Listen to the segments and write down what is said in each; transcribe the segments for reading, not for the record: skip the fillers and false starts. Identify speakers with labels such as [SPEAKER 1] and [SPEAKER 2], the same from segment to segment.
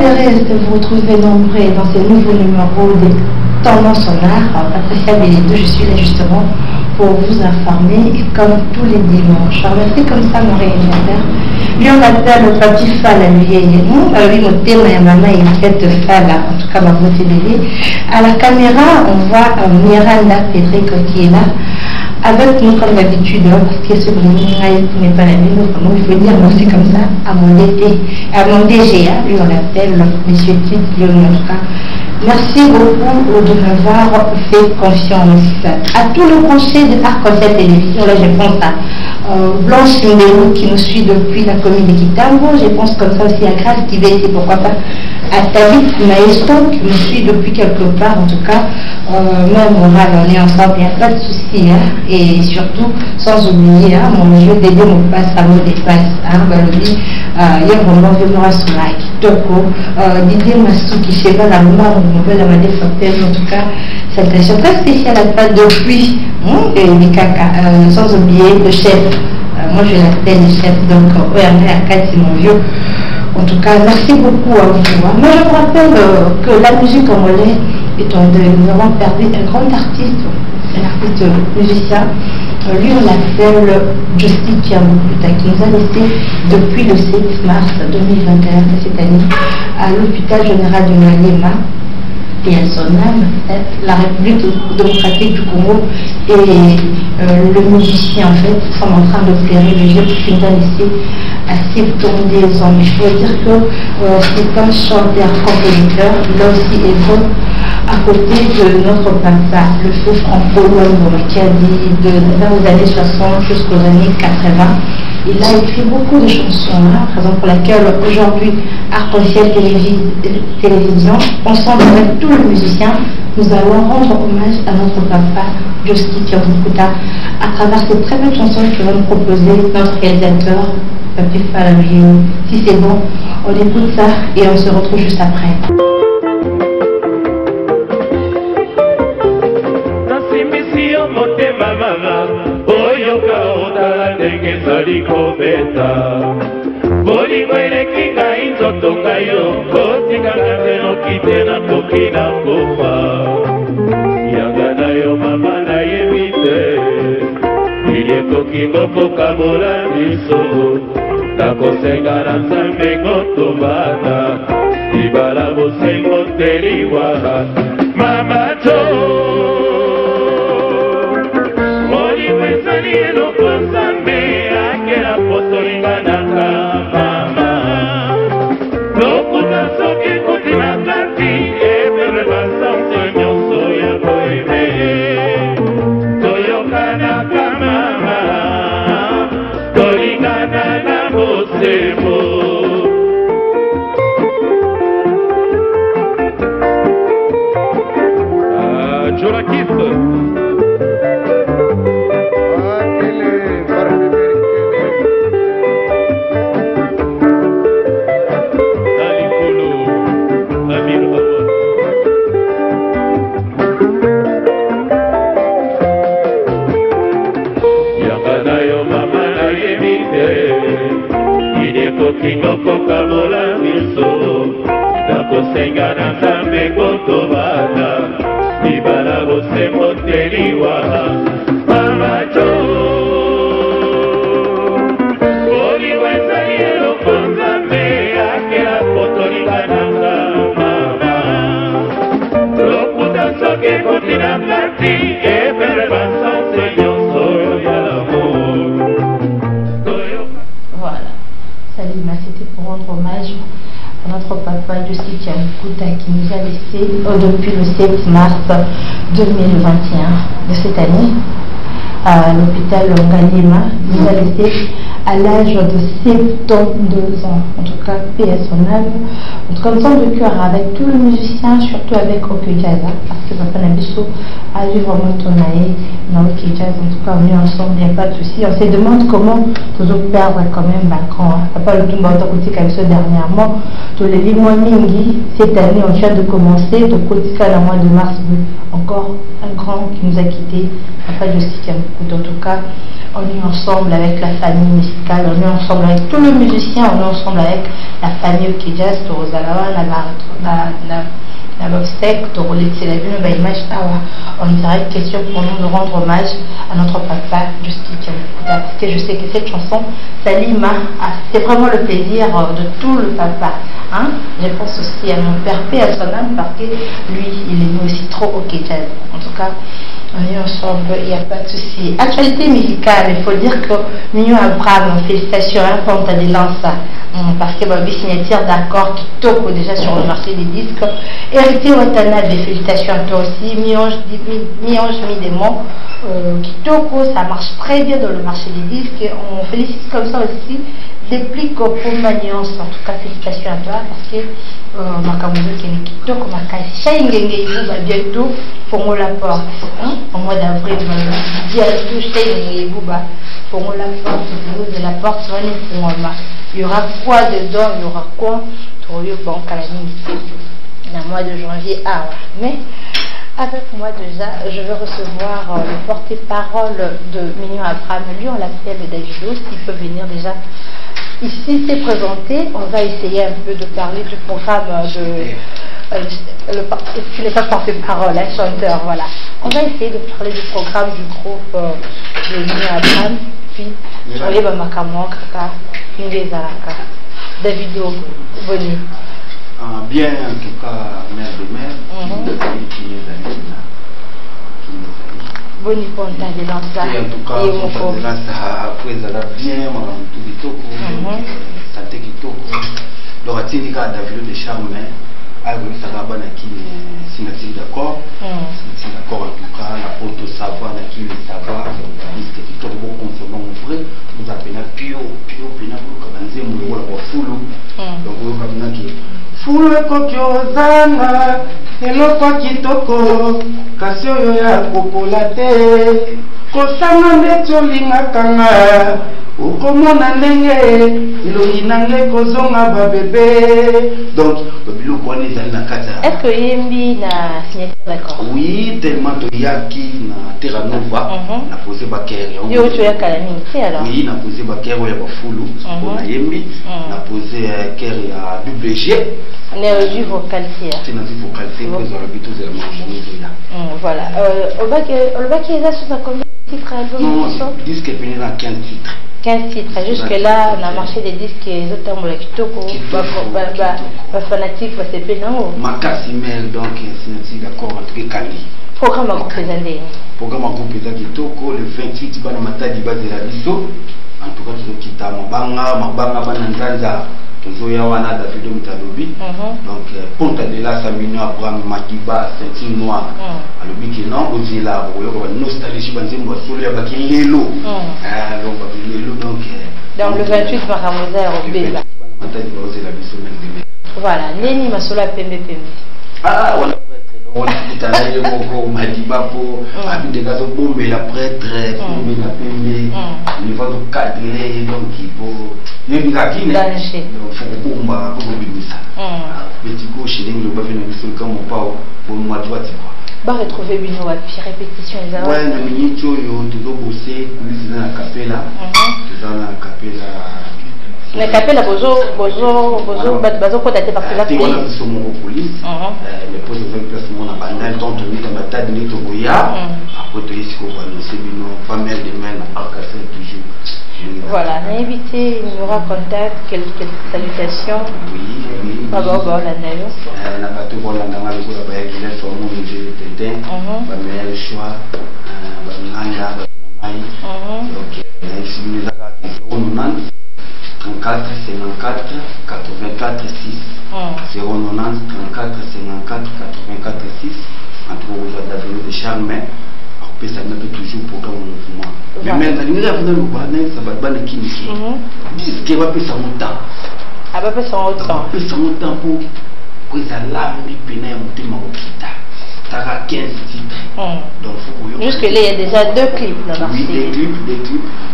[SPEAKER 1] heureuse de vous retrouver nombreux dans ces nouveaux numéros des Tendances Sonores. Patricia Bélédou, je suis là justement pour vous informer comme tous les dimanches. Je remercie comme ça mon réalisateur. Lui on l'appelle le petit Fala, lui mon thème et maman il fait Fala, en tout cas ma beauté bébé. À la caméra on voit Miranda Pedrico qui est là avec nous comme d'habitude, parce que ce n'est pas la même, il faut dire aussi comme ça, à mon DG, lui on l'appelle Monsieur Tite Lyonoka. Merci beaucoup de m'avoir fait confiance. À tous les branchés de Arc-en-Ciel Télévision, là je pense à Blanche Ndérou qui nous suit depuis la commune de Kitambo, je pense comme ça aussi à Grace qui va ici, pourquoi pas à David Maestro qui nous suit depuis quelque part, en tout cas, même moral, on est ensemble, il n'y a pas de souci, hein, et surtout, sans oublier, hein, mon jeu d'aider mon passe à mot d'espace, hein, Balobi, il y a vraiment Vimora Soulak, Toko, Didier Massou qui cheval la maman, on peut la manière en tout cas, salutation très spéciale à toi depuis, et Mikaka, sans oublier le chef, moi je l'appelle le chef, donc, ORG Arcade, c'est mon vieux. En tout cas, merci beaucoup à vous. Moi, je vous rappelle que la musique congolaise est en deuil. Nous avons perdu un grand artiste, un artiste musicien. Lui, on l'appelle Justin Kiamukuta, qui nous a laissé depuis le 7 mars 2021 de cette année à l'hôpital général de Malema. Et à son âme, la République démocratique du Congo et le musicien en fait sont en train d'opérer le vieux qui nous a laissé à 72 ans. Mais je peux dire que c'est un chanteur, compositeur, il a aussi évolué à côté de notre papa, le feu Franco Luambo, qui a dit dans les années 60 jusqu'aux années 80. Il a écrit beaucoup de chansons, hein, par exemple pour laquelle aujourd'hui Arc-en-Ciel Télévision, ensemble avec tous les musiciens, nous allons rendre hommage à notre papa, Justin Kiamukuta, à travers ces très belles chansons que va nous proposer notre réalisateur, Papi Falavier. Si c'est bon, on écoute ça et on se retrouve juste après.
[SPEAKER 2] Bolingo eleki ngai nzoto ngai yo kotikanga te nokite na koki na kofa yanga na yo mama nayebi te ili ekoki kokokabola biso nakosenga na nzambe ngotobana libala bosengo te liwaka mama to bolingo ezali eloko nzambe akela potolinganaka mama lokuta soki kutina kati ebele basanse nyonso ya koyebe toyokanaka mama tolingana na bosembo Jorakis kokabola biso nakosenga na nzambe kotobana libala bosembo te liwaka mamato bolingo ezali eloko nzambe akela potolingananga mama lokuta soki kotina kati ebele basanse nyonso ya l'amour.
[SPEAKER 1] C'était pour rendre hommage à notre papa Justin Kiamukuta qui nous a laissé depuis le 7 mars 2021 de cette année à l'hôpital Ngalema. Il nous a laissé à l'âge de 72 ans. En tout cas, paix à son âme. En tout cas, temps de cœur avec tous les musiciens, surtout avec Okijaza, parce que Papa Nabiso a vu vraiment tourner dans Okijaza. En tout cas, on est ensemble, il n'y a pas de souci. On se demande comment toujours perdre quand même Bacran. Papa le Tumba Otakotika dernièrement, tous les mois Mingi, cette année, on vient de commencer, de Kotika le mois de mars, encore un grand qui nous a quittés, Papa Justin. écoute. En tout cas, on est ensemble avec la famille musicale, on est ensemble avec tous les musiciens, on est ensemble avec la famille Okidjas, la l'obstacle, on dirait question pour nous de rendre hommage à notre papa Justin Kiamukuta, parce que je sais que cette chanson, Salima, c'est vraiment le plaisir de tout le papa. Hein? Je pense aussi à mon père, paix à son âme, parce que lui, il est aussi trop au Okidjas. En tout cas, on est ensemble, il n'y a pas de souci. Actualité musicale, il faut dire que Mignon Abraham, félicitations, quand tu as des lances, parce que ma signature d'accord qui toque déjà sur le marché des disques. Hérité Watanabe, félicitations à toi aussi. Mionge Midémon, qui toque, ça marche très bien dans le marché des disques. On félicite comme ça aussi. Déplique pour Maniance, en tout cas félicitations à toi, parce que Makamoudou qui est kitoko, Makaï, bientôt pour la porte. Au mois d'avril, bientôt Shaï Bouba pour la porte, de la porte, il y aura quoi dedans, il y aura quoi pour le banque à la nuit. Le mois de janvier, mais avec moi déjà, je vais recevoir le porte-parole de Mignon Abraham. Lui, on l'appelle Davido, s'il peut venir déjà. Ici, c'est présenté. On va essayer un peu de parler du programme tu n'es pas porte-parole, hein, chanteur, voilà. On va essayer de parler du programme du groupe de Mignon Abraham, puis sur les Bamakamon, Kaka, Ngezaraka. Davido, Boni.
[SPEAKER 3] Bien, en tout cas, mère de mère,
[SPEAKER 1] Boni Ponta de Lanza.
[SPEAKER 3] Et en tout cas, Ponta de Lanza, après, ça va bien, tout le toko, santé qui toko. Donc, à Tindika, Davido de Charme, ça va bien qui est d'accord. C'est d'accord, en tout cas, la photo savoir, qui est savoir, donc, disque qui toko, concernant vrai, nous appelons Pio, Pina, comme un zémo, ou Foulou. Donc, vous avez qui Fulu kokiozanga eloko kitoko kasi oyo ya kokola te kosanga ndeti olingakanga okomona ndenge elongi nange kozonga babebe. Donc biloko wana ezali na kati ya
[SPEAKER 1] est-ce que yembi na signature d'accord?
[SPEAKER 3] Oui, tellement toyaki na Terra Nova na posé bakere
[SPEAKER 1] yo toyaka mingi te alors?
[SPEAKER 3] Oui, na posé bakere oyo ya bafulu na yembi na posé kere ya WG
[SPEAKER 1] énergie vocale.
[SPEAKER 3] C'est une vocalité que vous avez habitué à manger.
[SPEAKER 1] Voilà. On va qu'il y ait sur combien de titres album?
[SPEAKER 3] Non, le disque est venu dans 15 titres.
[SPEAKER 1] 15 titres. Jusque-là, on a marché des disques et les autres ont kitoko. Pas fanatique, c'est pas non.
[SPEAKER 3] Makassimel, donc, c'est d'accord, en tout cas, Kali.
[SPEAKER 1] Programme à groupe des
[SPEAKER 3] Programme à groupe des kitoko, le 28, il va de la Bisso. En tout cas, tout ce qui est à Mabanga, Bananza. Tozoya wana Davido Mutalobi. Donc Ponta de la Mignon Abraham Makiba ceinture noire. Alobi ki non ozela boyo ko nostalgie banzembo solo ya bakilelo. Donc bakilelo donc
[SPEAKER 1] le 28 Baramosa Robeba. Voilà, Neni Masola Pembe Pembe.
[SPEAKER 3] Voilà prêtre. On dit tanaye moko Madiba po abi de gazo bombe la prêtre Pembe la Pembe. Il va donc cadrer donc il faut donc faut bomba comme bimisa. Petit go chez les loba vient de se comme pas bon mois droite quoi.
[SPEAKER 1] Ba retrouver bino à puis répétition les avant.
[SPEAKER 3] Ouais, na minito yo toujours bosser police dans la capella. Dans la capella.
[SPEAKER 1] Na capella bozo bazo ko daté parce que là
[SPEAKER 3] c'est on a sur mon police. Les postes de place mon a bandal tant de dans la table ni to boya. Après to ici ko annoncer bino pas mal de mail na pas casser toujours.
[SPEAKER 1] Voilà, on a invité Nura Contact, quelques salutations.
[SPEAKER 3] Oui.
[SPEAKER 1] Baba la nayo.
[SPEAKER 3] Na bato bola na ngalo ko ba yaki na so mo nje tete. Ba meilleur choix. Ba nganga ba mai. Donc na ici nous avons 090 34 54 84 6. 090 34 54 84 6. Entre vous Davido de Charme. Ça n'a pas toujours programme au mouvement. Mais maintenant, il y a un peu ça va être qui disent qu'il va passer son temps.
[SPEAKER 1] Ah, va passer son temps.
[SPEAKER 3] Passer son temps pour que ça lave les pénales au thème au kita. Ça a 15 titres. Donc,
[SPEAKER 1] jusque-là, il y a déjà 2 clips.
[SPEAKER 3] Oui, des clips.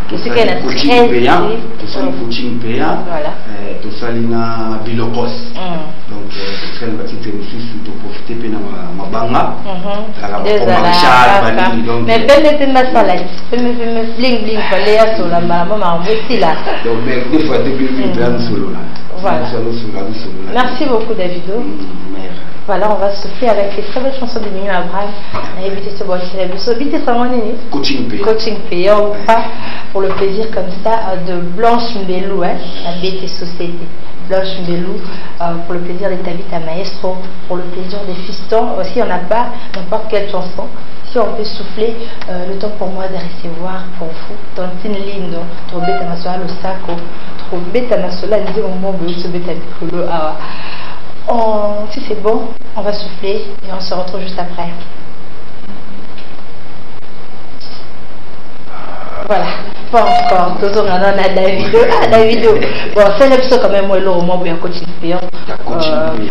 [SPEAKER 1] Tout ça, il y a 13
[SPEAKER 3] payant. Tout ça, le coaching payant.
[SPEAKER 1] Voilà.
[SPEAKER 3] Tout ça, il y a Bilokos. Donc, c'est le petit aussi, surtout profiter de ma banga
[SPEAKER 1] mais belle ma salade bling bling fallait à sur la maman là
[SPEAKER 3] donc des fois des bling solo là
[SPEAKER 1] voilà merci beaucoup Davido. Voilà, on va souffler avec les très belles chansons de Mignon Abraham. On a évité ce bois qui lève le sobité sans mon aîné. Coaching P. On va pour le plaisir comme ça de Blanche Mbelou, hein, la BT Société. Blanche Mbelou, pour le plaisir d'établir à Maestro, pour le plaisir des fistons. Si on n'a pas n'importe quelle chanson, si on peut souffler le temps pour moi de recevoir pour vous, Tantine Lindo, trop bête à ma soeur, le saco, trop bête à ma soeur, l'idée au moment où je bête à Bicolo. Si c'est bon, on va souffler et on se retrouve juste après. Voilà, pas encore. Toujours on a Davido. Ah, Davido. Bon, c'est l'épisode quand même, moi, au moins, bien coaching payant. Bon,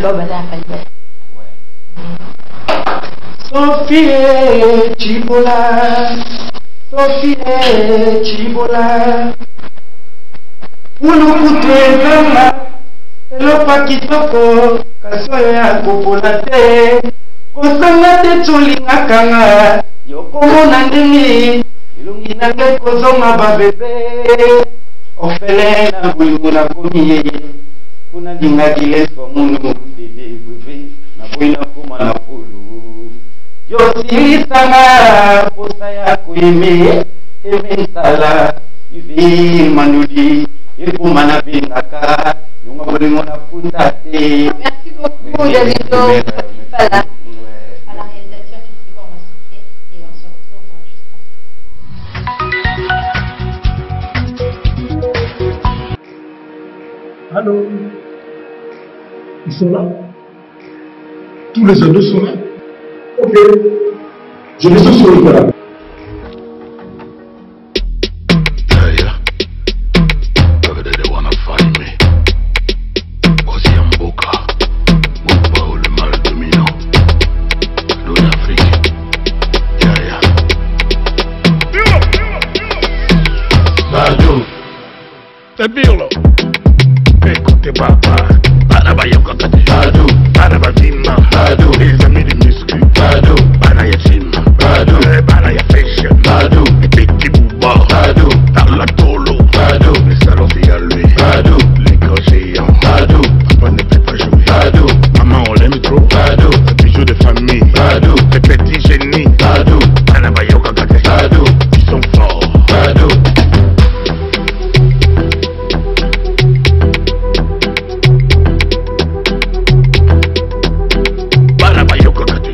[SPEAKER 1] ben là,
[SPEAKER 3] Sophie Chibola, Sophie Chibola, Ulukutu Elopa kitoko kasoyo ya kopola te kosanga te tulinga kanga yokomona ndenge ilungi nange kozonga babebe ofele na bolingo na komi yeye kuna lingaki leso munu dede bebe na boina koma na polu yosilisanga posa ya koyeme emensala ivi manudi ekumana bengaka.
[SPEAKER 1] Merci beaucoup Davido. Voilà. À la réalisation, c'est bon, on va souffler et on se retrouve juste après.
[SPEAKER 4] Allô? Ils sont là? Tous les ados sont là? Ok. Je les ai sur le terrain.
[SPEAKER 2] C'est Birlo. Écoutez papa, Banabayoka Kati, Bado, Banabazima, Bado, les amis du muscu, Bado, Banaya Gym, Bado, Banaya Fashion, Bado, Petit Bouba, Bado, Tarlatolo, Bado, les salons c'est à lui, Bado, les grands géants, Bado, papa ne peut pas jouer, Bado, maman on l'aime trop, Bado, les bijoux de famille, Bado, les petits génies, Bado, Banabayoka Kati, Bado, ils sont forts, Bado.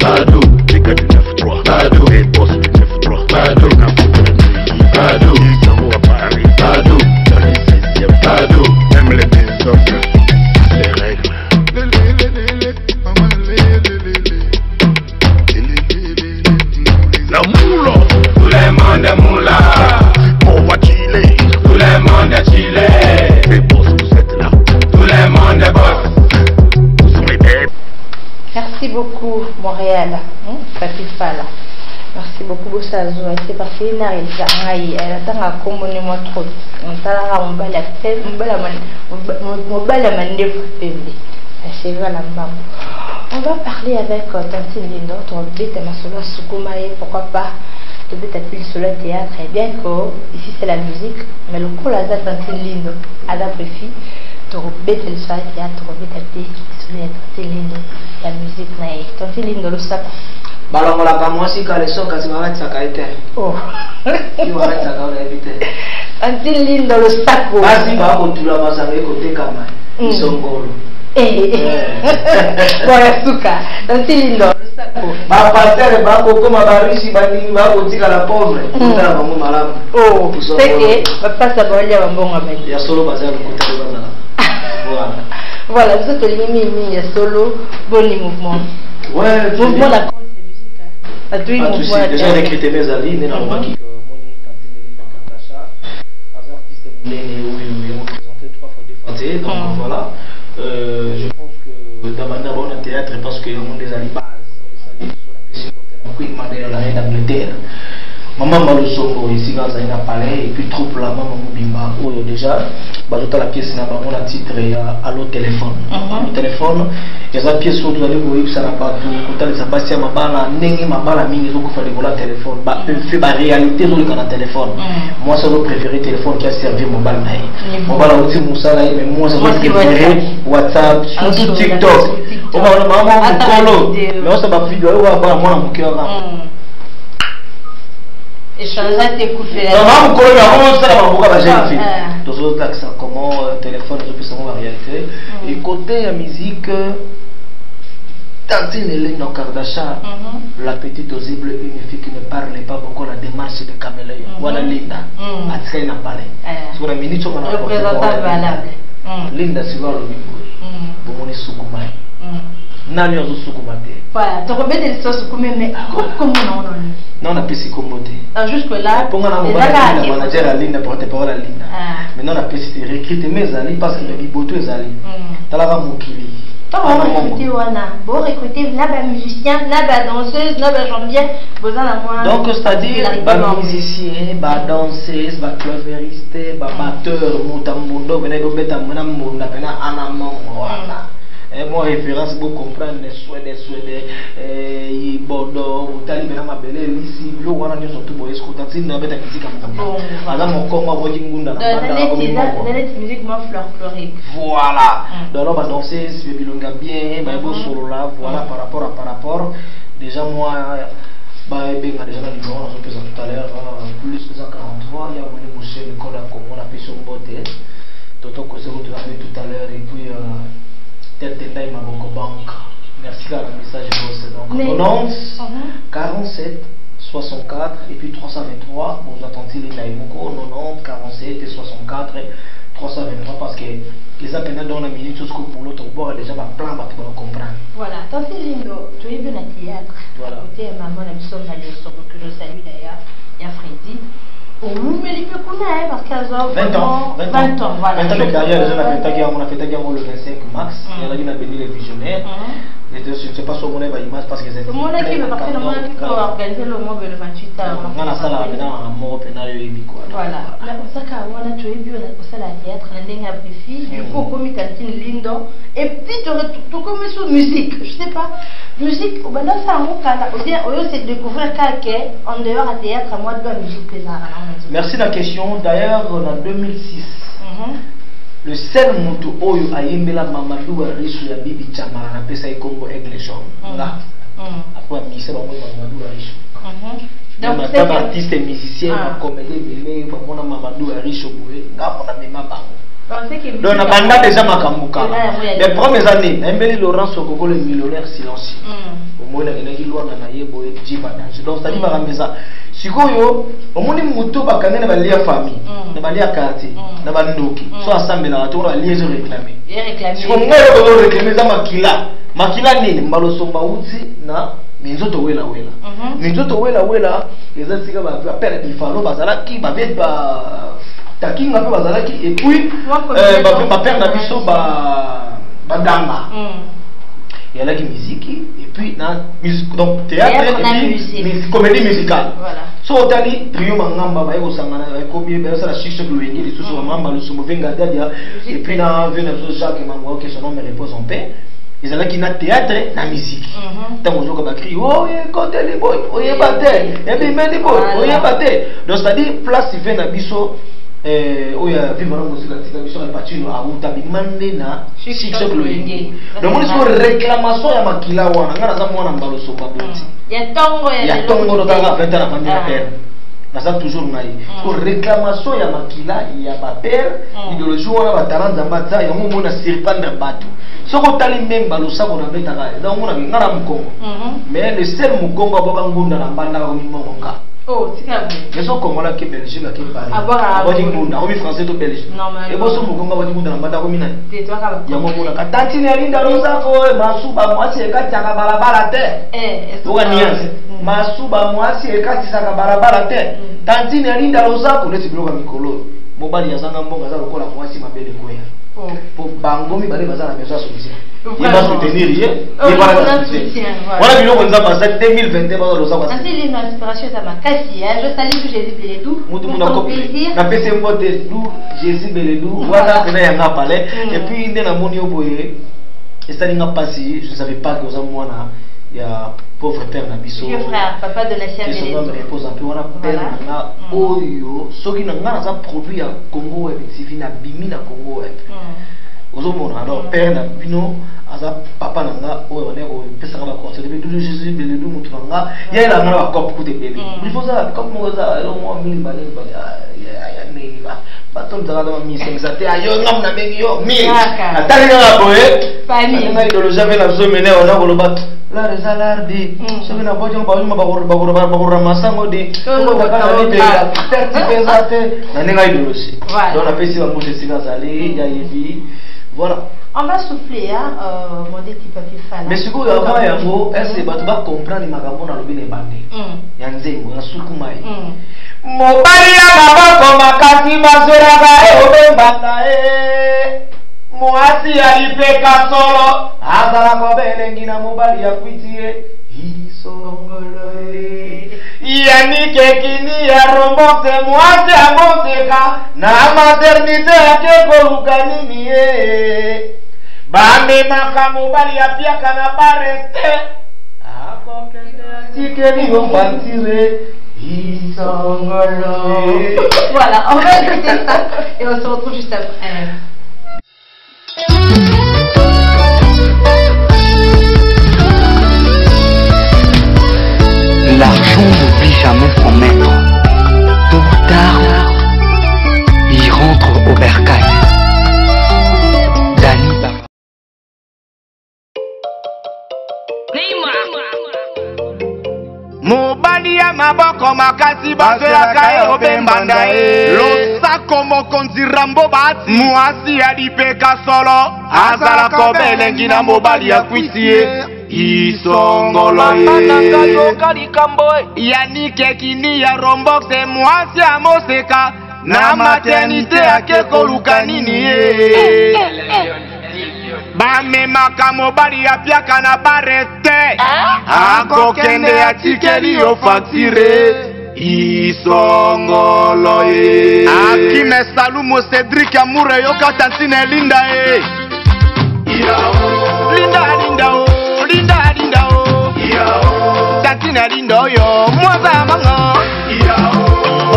[SPEAKER 2] Bado, les gars du 9-3, Bado, les boss du 9-3, Bado, la foot de la nuit, Bado, ils sont à Paris, Bado, dans les 16e, Bado, même les désordres, les règles. La moula, tout le monde est moula, on va chiller, tout le monde est chillé, les boss vous êtes là, tout le monde est boss, où sont les bêtes?
[SPEAKER 1] Merci beaucoup Montréal, Papi Fala. Merci beaucoup Bossazo. C'est parce qu'il n'a rien. Elle attend à communiquer moi trop. On t'a on va la tête, on va la mander pour payer. C'est vrai la maman. On va parler avec Tantine Lindo. Ton bête ma solo Sukumae. Pourquoi pas? Le bête appelle sur le théâtre. Et bien que ici c'est la musique, mais le coup là Tantine Lindo. Ada préfie. Bête le soir théâtre. Bête appelle sur le Tantine Lindo. La musique nae. Tantine Lindo le sac.
[SPEAKER 5] balongolaka mwasi kaleso kasi bakatisaka ye te ki bakatisaka ona yebi te
[SPEAKER 1] Tantine Lindo le sac
[SPEAKER 5] basi bakotula masanga ekotekama isongolo
[SPEAKER 1] bona suka Tantine Lindo le sac
[SPEAKER 5] bapaster bakokoma barisi bandimi bakotikala pauvre kotala bango malamu
[SPEAKER 1] seke bapasa baolia bambongo bani
[SPEAKER 5] ya solo baza lokota te bazala
[SPEAKER 1] voilà vous êtes eliminés ya solo boni mouvement mouvement la
[SPEAKER 5] déjà recruté mes amis, mais non, qui moni Tantine Nakatasha, les artistes moulés où ils ont présenté 3 fois défendé, donc voilà. Je pense que d'abord on a théâtre parce que on des alibas, on les alibas sur la question on a demandé la reine d'Angleterre. Maman Malosongo ici dans un palais et puis trop pour la maman Mobimba où déjà bah toute la pièce n'a pas on a titre à l'autre téléphone. Le téléphone il y a la pièce où tu allez voir que ça n'a pas tout quand ça passe à ma bala nengi ma bala mingi donc il faut aller le téléphone bah fait la réalité dans le canal téléphone. Moi ça je préfère téléphone qui a servi mon bal naï. Mon bal aussi mon salaire mais moi ça je préfère WhatsApp surtout TikTok. On va le maman Mokolo mais on ça va plus de on va voir moi mon cœur.
[SPEAKER 1] Et changer tes coupés.
[SPEAKER 5] Non, mon collègue, comment ça va beaucoup à jeune fille. Dans autres accents, comment téléphone, je peux savoir la réalité. Et côté la musique, Tantine Hélène Kardashian, la petite ausible, une fille qui ne parlait pas beaucoup la démarche de caméléon. Voilà Linda. Atskai n'a parlé. Sur la minute, on a
[SPEAKER 1] représentant valable.
[SPEAKER 5] Linda, c'est voir le micro. Bon, on est soukoumai. Nani ozo soukoumate.
[SPEAKER 1] Voilà, tu remets des choses soukoumé, mais comment non?
[SPEAKER 5] Non, on a pu s'y commoder.
[SPEAKER 1] Jusque-là,
[SPEAKER 5] on a un manager à Linda pour te parler à Linda. Mais non, on a pu s'y recruter mes amis parce que les bibotos les amis. T'as la mokili.
[SPEAKER 1] On va recruter Wana. Bon, recruter n'a musicien, n'a danseuse, n'a jambière.
[SPEAKER 5] Donc, c'est-à-dire, musicien, danseuse, clavériste, batteur, motambondo, venez de bêta, madame Munda, anamon, voilà. Moi, référence pour comprendre les Suèdes, Bordeaux, Italie, ma belle, ici, l'eau, on a surtout pour écouter, c'est une bête musique comme ça. Alors, mon corps m'a voulu une
[SPEAKER 1] musique folklorique.
[SPEAKER 5] Voilà. Donc, on va danser, si vous voulez bien, mais bon, solo là, voilà, par rapport. Déjà, moi, déjà, dans numéro, on se présente tout à l'heure, plus de 143, il y a un monsieur, Nicolas, comme on a fait son beauté. Toto, que c'est vous tout à l'heure, et puis, Tertetaï Maboko Banque. Merci à la message donc 90 47 64 et puis 323. Vous attendez les Naïmoko 90 47 et 64 et 323 parce que les appels dans la minute jusqu'au pour l'autre bord déjà va plein pour comprendre.
[SPEAKER 1] Voilà, tant c'est lindo, tu es bien à théâtre. Voilà. Côté maman la mission que je salue d'ailleurs, il y a Freddy. Au moins, il peut connaître parce qu'elles ont
[SPEAKER 5] 20 ans, voilà. 20 ans de carrière, déjà on a fait le 25 max, il y en a qui ont béni les visionnaires. Je ne sais pas si on a une image parce que c'est.
[SPEAKER 1] Mon équipe, parce que le monde qui a organisé le mois le 28 ans.
[SPEAKER 5] On a ça là, maintenant, un mot pénal et quoi.
[SPEAKER 1] Voilà. Mais on sait qu'on a tué bien au salon de théâtre, on a des appréciés, du coup, comme il cantine lindo. Et puis, tu commences sur musique, je sais pas. Musique, on a ça en cas, on c'est découvrir qu'en dehors à théâtre, à moi, de la musique plaisante.
[SPEAKER 5] Merci de la question. D'ailleurs, en 2006, le seul moto oyo ayembela Mamadou Arisu ya Bibi Chamara na pesa ikombo Aigle Jaune. Là. Après ministre Mamadou Arisu. Donc c'est un artiste et musicien, un comédien belé, on a Mamadou Arisu boé, ngapona mema bango. Donc na banda déjà makambuka. Les premières années, Mbeli Laurent Sokoko le millionnaire silencieux. Au moins na ngi lwa na yebo jiba dance. Donc ça dit ba meza. Sikoyo omoni muto bakanga na balia famille, na balia quartier, na bandoki. So ensemble na to ra liaison réclamer. Siko ngelo ko réclamer za makila nini Malosomba uti na minzoto wela. Minzoto wela eza sika ba père de falo bazalaki ba vet ba takinga pe bazalaki et puis ba père na biso ba danga. Il y a la musique et puis donc théâtre et puis comédie musicale. Voilà. So tali trio mangamba ba eko sangana ba eko bi ba sala chiche que wengi les sous mangamba le somo venga dadia et puis na venu Jacques et Mambo que son nom me repose en paix. Ils allaient qui na théâtre na musique. Tant on joue comme cri oh écoutez les boys, oh baté et puis mais les boys, oh baté. Donc c'est-à-dire place il fait na biso oya vivre la musique la biso répartir à utabi mande na chiche que wengi. Donc on se réclamation ya makila wana ngana za mwana mbalo soba boti. Ya tongo do tanga fete na famille père. Na ça toujours naï. Pour réclamation ya makila ya ba père, idéologie wana ba taranza mbata ya mo mona surprendre bato. Soko tali memba lo sabo na beta ga. Donc on a ngana mkongo. Mais le seul mkongo baba ngunda na mbanda ko mimonga. Oh, c'est ça. Mais son Congola qui est Belgique, qui est Paris. Ah, on est français ou belge. Et bon, son Congo va dire dans la bataille au Mina. Il y a mon mot là. Tanti Nelinda Rosa, Masuba, moi c'est Katia Barabara terre. Pour un nuance. Masuba, moi c'est Katia Barabara terre. Tanti Nelinda Rosa, pour le Tiblo Mikolo. Mobali Yazanga Bonga, la moi si ma belle Koya. Pour bangomi bale baza na maison solution. Il va soutenir hier. Il va
[SPEAKER 1] soutien.
[SPEAKER 5] Voilà biloko nza passé 2022 ba loza kwa.
[SPEAKER 1] Ainsi les inspiration ta makasi. Je salue que Jésus Beledou.
[SPEAKER 5] Mutu muna ko na pese mbote du Jésus Beledou. Voilà tena yanga palais et puis ndé na moni oboye. Et ça n'a pas si je ne savais pas que vous avez moi il y a pauvre père Nabiso.
[SPEAKER 1] Vieux frère, papa de la Sierra Leone.
[SPEAKER 5] Ils sont me repose un peu on a père na oyo soki na nga za produit à Congo Web TV na bimi na Congo Web. Ozomona alors père na bino aza papa na nga oyo on est au pesa ba conseil depuis toujours Jésus de le mutu nga ya la na ko beaucoup de bébé. Il faut ça comme moi ça au moins 1000 balles ya ne ba baton za dans 1500 ayo ngam na bengi yo 1000 atali na boye pani na idéologie avec la zone mené on a ko ba la resalardi soki na bojo ba nyuma ba masango di ko ba kana ni la terti pesate na nga idéologie donc on a fait si ba mose sika zali ya yebi. Voilà.
[SPEAKER 1] On va souffler, mon petit papier fan.
[SPEAKER 5] Mais ce que avant yango, est-ce que tu vas comprendre magambo na lobi ne bande? Yanzengo na sukumai. Mobali ya mabako makati mazora ga obembanda Mwasi alipeka solo azala ko belengi na mobali ya kwitie isongolo yanike kini ya rombote mwasi amoteka na maternité yake koluka nini bame maka mobali ya piaka na barete akokende atike ni ompantire isongolo.
[SPEAKER 1] Voilà, on va écouter ça et on se retrouve juste après.
[SPEAKER 6] L'argent n'oublie jamais son maître. Tôt ou tard, il rentre au bercail. Dani Baba.
[SPEAKER 2] Mobali ya maboko makasi bazelaka obembanda losako mokonzi rambo bati mwasi alipeka solo azalaka belengi na mobali ya kwisi isongolo yanike kini ya romboxe mwasi amoseka na maternité yake koluka nini bamemaka mobali ya piaka na barete akokende atikeli yo facture isongolo akime salumo Cédric Amoure yoka tantine linda linda tantine linda oyo mwaza mango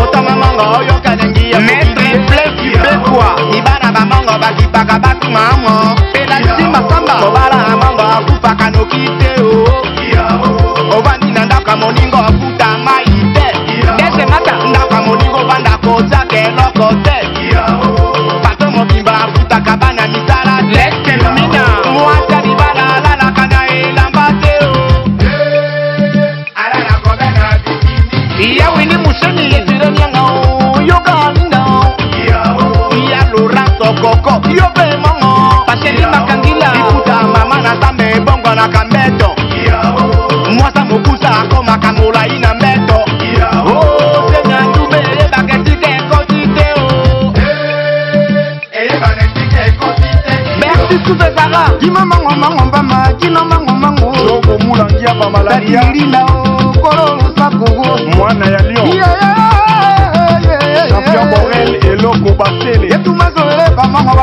[SPEAKER 2] otama mango oyo kalengi ya maître pleki bekwa ibana bamango bakipaka batu mango elansima samba mobala mango akupaka nokite obandi na ndaka moningo akuta mai te dese mata ndaka moningo banda koza keloko te pato mobimba akutaka bana misala leke lumina mwata libala alalaka na elamba te alalako bena iya wili museni yesireni yanga yoka linda iya lorato koko yobe mongo paseli makangila ikuta mama na sambe bongo na kameto mwasa mokusa akoma kamola ina meto oh sena ndube baketike kotite baketike kotite merci soupe sara dima mango mango mbama dino mango mango soko mulangia ba malaria linda kolo sako mwana ya lion champion Borel eloko basele etumazole ba mango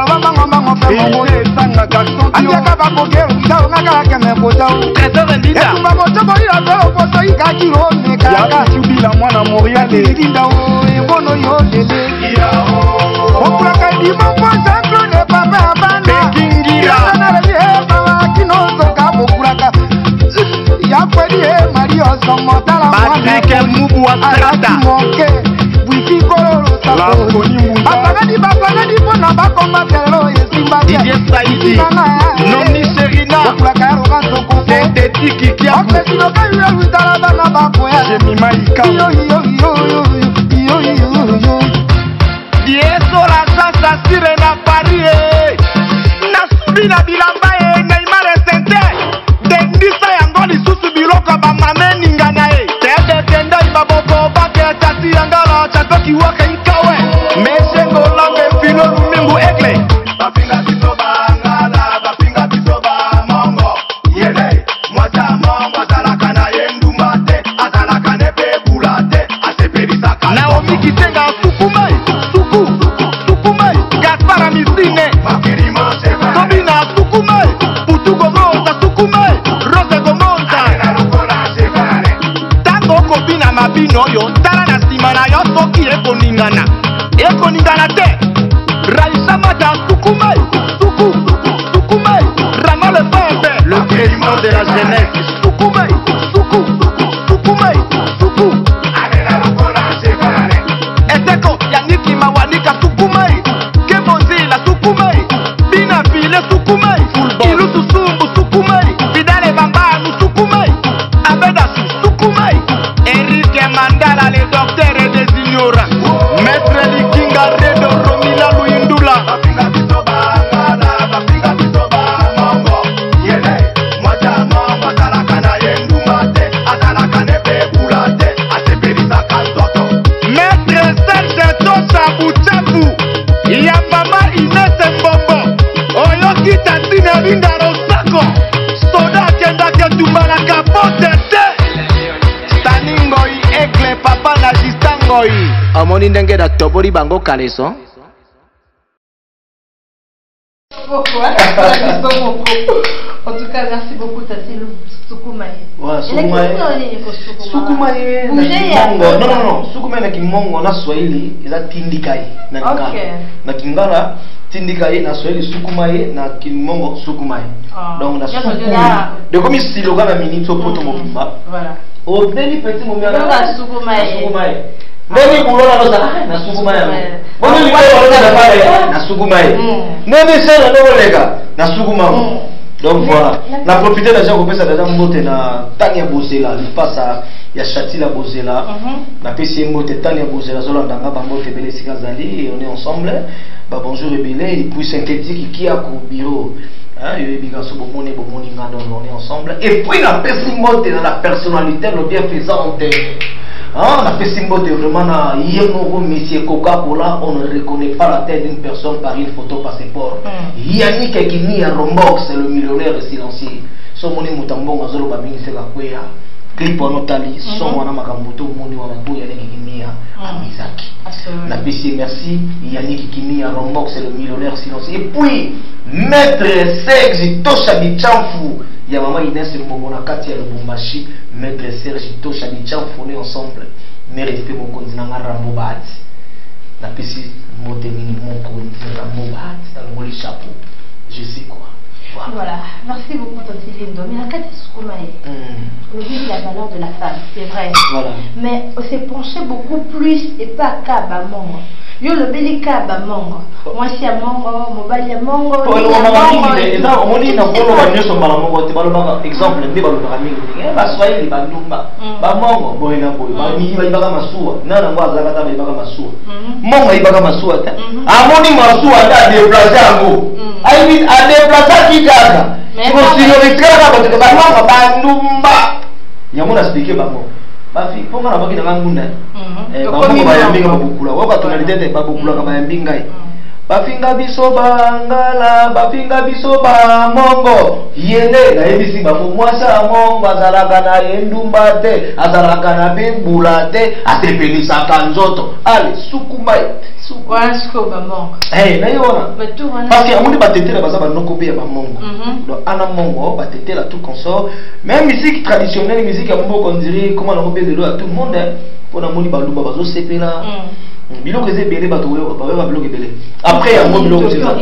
[SPEAKER 2] mango fe mongo esanga garçon atiaka ba boke ndao ngaka keme botao trésor linda etumba botobo ya do boto ikaki ro meka ya subila mwana Montréal linda ebono yo lele okulaka di mambo sango ne papa bana kingira na le ba kinozo ka bokulaka ya kweli Mario somotala Patrick Mubu wa Strata wiki kololo sako basagadi pona bakoma telo yesimba Didier Saidi Noni Serina okulaka roga soko tetiki kia okesino ka yule witala bana bakoya Jemima Ika yo Dieso la sasa sire na Paris na subina bilamba Neymar sente dendisa yango lisusu biloko ba mameni ngana tete tenda ibaboko bake tati yangala chatoki waka ikawe mesengo lambe filo lumingu ekle mino yo tala na nsima na yo soki ekoningana ekoningana te Raïssa Mata Soukoumay Soukoumay Rama le Bombe le président de la jeunesse Soukoumay Soukoumay Eteko Yannick Mawanika Soukoumay Kebonzila Soukoumay Bina File Soukoumay Ilu Susumbu Soukoumay Vidale Bambanu Soukoumay Abedasu Soukoumay Enrique Mandala le docteur des ignorants Maître Likinga Redo Romila Luindula Maître Serge Tosa Buchafu ya mama Inès Mbombo Oyoki Tatina Bingaro Sako Soda Kenda Ketumana Kapote Te Staningoi Ekle Papa na Jistangoi Amoni ndenge da tobori bango kaleso
[SPEAKER 1] Pourquoi? En tout cas, merci beaucoup, Tati Soukoumay.
[SPEAKER 5] Ouais, Soukoumay. Non. Soukoumay na Kimongo na Swahili, eza Tindikai na Kingala. Na Kingala, Tindikai na Swahili Soukoumay na Kimongo Soukoumay. Donc na Soukoumay. De comme slogan na minute au poto mobimba. Voilà. Au début petit moment na Soukoumay. Nani kulola loza na Soukoumay. Boni libero na pale na Soukoumay. Nani sera no lega na Soukoumay. Donc voilà, on a profité déjà de ça déjà monter na Tania Bozela, il passe à ya Chatila Bozela, na PC monter Tania Bozela, Zolanda ba monter belé sikazali, on est ensemble. Bah bonjour et belé, et puis synthétique qui a au bureau. Hein, il y a des bomoni ngado, on est ensemble. Et puis la PC monter dans la personnalité le bienfaisante. Hein, la PC monter vraiment na Yemoro Monsieur Coca-Cola, on ne reconnaît pas la tête d'une personne par une photo passeport. Yannick Ekini à Rombox, c'est le millionnaire silencieux. Son moni mutambo ngazolo babini se la kwea. Clip en otali, son wana makambuto moni wana to Yannick Ekini à Misaki. La PC merci, Yannick Ekini à Rombox, c'est le millionnaire silencieux. Et puis Maître Serge Tosha Bichamfu, ya mama Inès Mbongo na kati ya Lubumbashi, Maître Serge Tosha Bichamfu, on est ensemble. Mais respect mon continent Rambo Bahati. La PC Moteni mon continent Rambo Bahati dans le chapeau. Je sais quoi.
[SPEAKER 1] Voilà, merci beaucoup Tati Lindo. Mais la Kati Soukoumay, on dit la valeur de la femme, c'est vrai. Voilà. Mais on s'est penché beaucoup plus et pas qu'à Bamongo. Yo le beli ka Bamongo. Moi si à Mongo, mobile à Mongo.
[SPEAKER 5] On dit na polo ba nyoso mbala mongo te baloba exemple ndi baloba mingi. Ba Swahili ba ndumba. Ba Mongo boy na boy. Ba ni ba ibaka masuwa. Nana ngwa zaka ta ba ibaka masuwa. Mongo ibaka masuwa ta. Amoni masuwa ta déplacer ango. Ai vite à déplacer qui gaga. Ko sinoritra ka ba te ba Mongo ba ndumba. Nyamuna expliquer ba Mongo. Bafi, pourquoi on a pas qui dans l'angunda? Bamongo bayambinga babukula. Waba tonalité babukula kama yambinga. Bafinga biso bangala, bafinga biso ba mongo. Yele na ebisi ba mwasa mongo azalaka na endumba te, azalaka na bembula te, atepelisa kanzoto. Allez, Soukoumay.
[SPEAKER 1] Voilà ce qu'on va mongo.
[SPEAKER 5] Eh, na yona. Parce que amundi batetela baza ba nokobe ba mongo. Donc ana mongo batetela tout consort. Même musique traditionnelle, musique ya mboko on dirait comment on peut de l'eau à tout le monde. Pour la moni baluba bazo sepela. Biloko eze belé bato ba biloko belé. Après ya mo biloko c'est ça.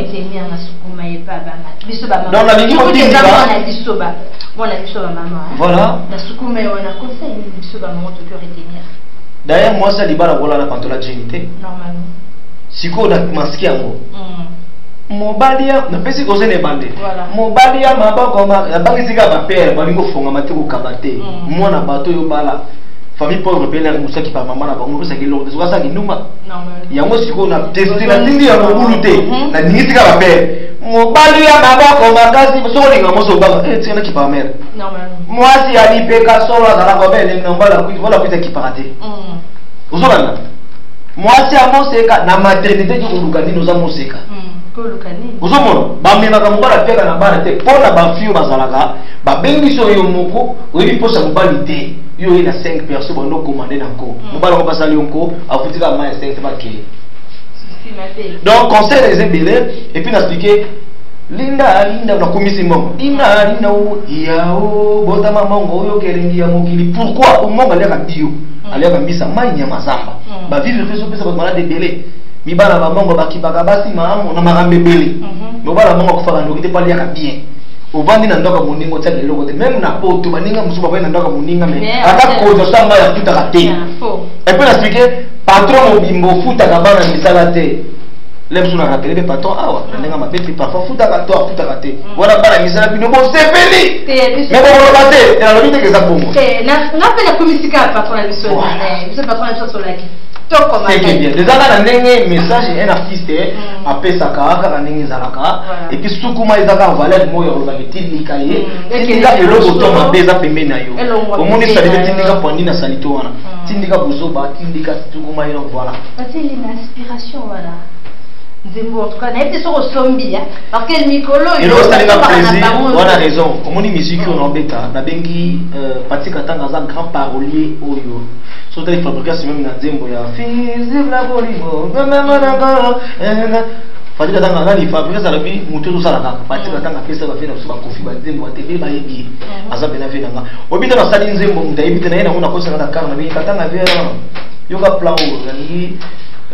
[SPEAKER 5] Dans la ligne on dit ça.
[SPEAKER 1] On a biso ba maman.
[SPEAKER 5] Voilà.
[SPEAKER 1] Na Soukoumay on a conseil biso ba maman to cœur était bien.
[SPEAKER 5] D'ailleurs moi ça libala voilà la pantola génité.
[SPEAKER 1] Normalement.
[SPEAKER 5] Siko na masque yango. Mobali ya na pesi ko sene bande. Mobali ya mabako ya bangi sika ba père ba lingo fonga mateko kabate. Mwana bato yo bala. Famille pauvre pele na musaki pa maman na bango pesa ki lo ça ki numa. Yango siko na testi na tindi ya mobulute na ningi sika ba père. Mobali ya mabako makasi so linga moso ba tina ki pa mère. Normalement. Moi si ali peka solo azala ko bele ngambala ku voilà pesa ki parate. Uzolana. Moi si amoseka na maternité ki kulukani nous amoseka. Uzomona bamena kamubala peka na bana te pona ba fio bazalaka ba bengi so yo moko oyi posa mobali te yo ina 5 personnes bondo commander nako mobala ko basali onko afutika ma 5 ba ke. Donc conseil les ébélés et puis n'expliquer Linda na komisi mongo. Linda yao bota mamongo yo kerengi ya mokili. Pourquoi au mongo alia bio? Alia mbisa mai ya mazamba. Ba vivre fait pesa ba malade belé. Mibala ba mongo bakibaka basi maamo na marambe belé. Mobala mongo kufaka ndokite pali ya bien. Obandi na ndoka moningo tsa lelo kote même na poto baninga musuba ba na ndoka moninga me ata ko do samba ya futa kate. Et puis expliquer patron mobimbo futa kabana misala te. Lève sur la rappelée des patrons, ah ouais, on a ma bête parfois fouta gâteau, fouta gâté. Voilà, pas la misère, puis nous bon c'est fini. Mais bon, on va passer, et la limite que ça pour moi.
[SPEAKER 1] N'a pas la communication patron la mission. Vous êtes patron la mission sur la qui.
[SPEAKER 5] C'est qui bien. Les gens ont un message, un artiste, appelle ça car, un zalaka, et puis soukuma ils ont valeur moi on va mettre l'ikaye. Tindika le logo tombe beza pembeni na yo. Au monde ça devait tindika pondi na salito wana. Tindika bozoba, tindika soukuma ils voilà.
[SPEAKER 1] C'est l'inspiration voilà. Zembo en tout cas, n'est-ce sur Sombi, parce que le micolo
[SPEAKER 5] il on a raison. Comme on dit musique on en bêta, na bengi Patrick Katanga za grand parolier oyo. Surtout les fabrications même na Zembo ya fils de la Bolimo. Patrick Katanga na li fabrica ça la vie mutu tout ça là. Patrick Katanga pesa ba fena suba kofi ba Zembo TV ba yebi. Asa bena fena nga. Obita na sali Zembo mudaibi na una kosa na Dakar na bi Katanga vela. Yoga plan ni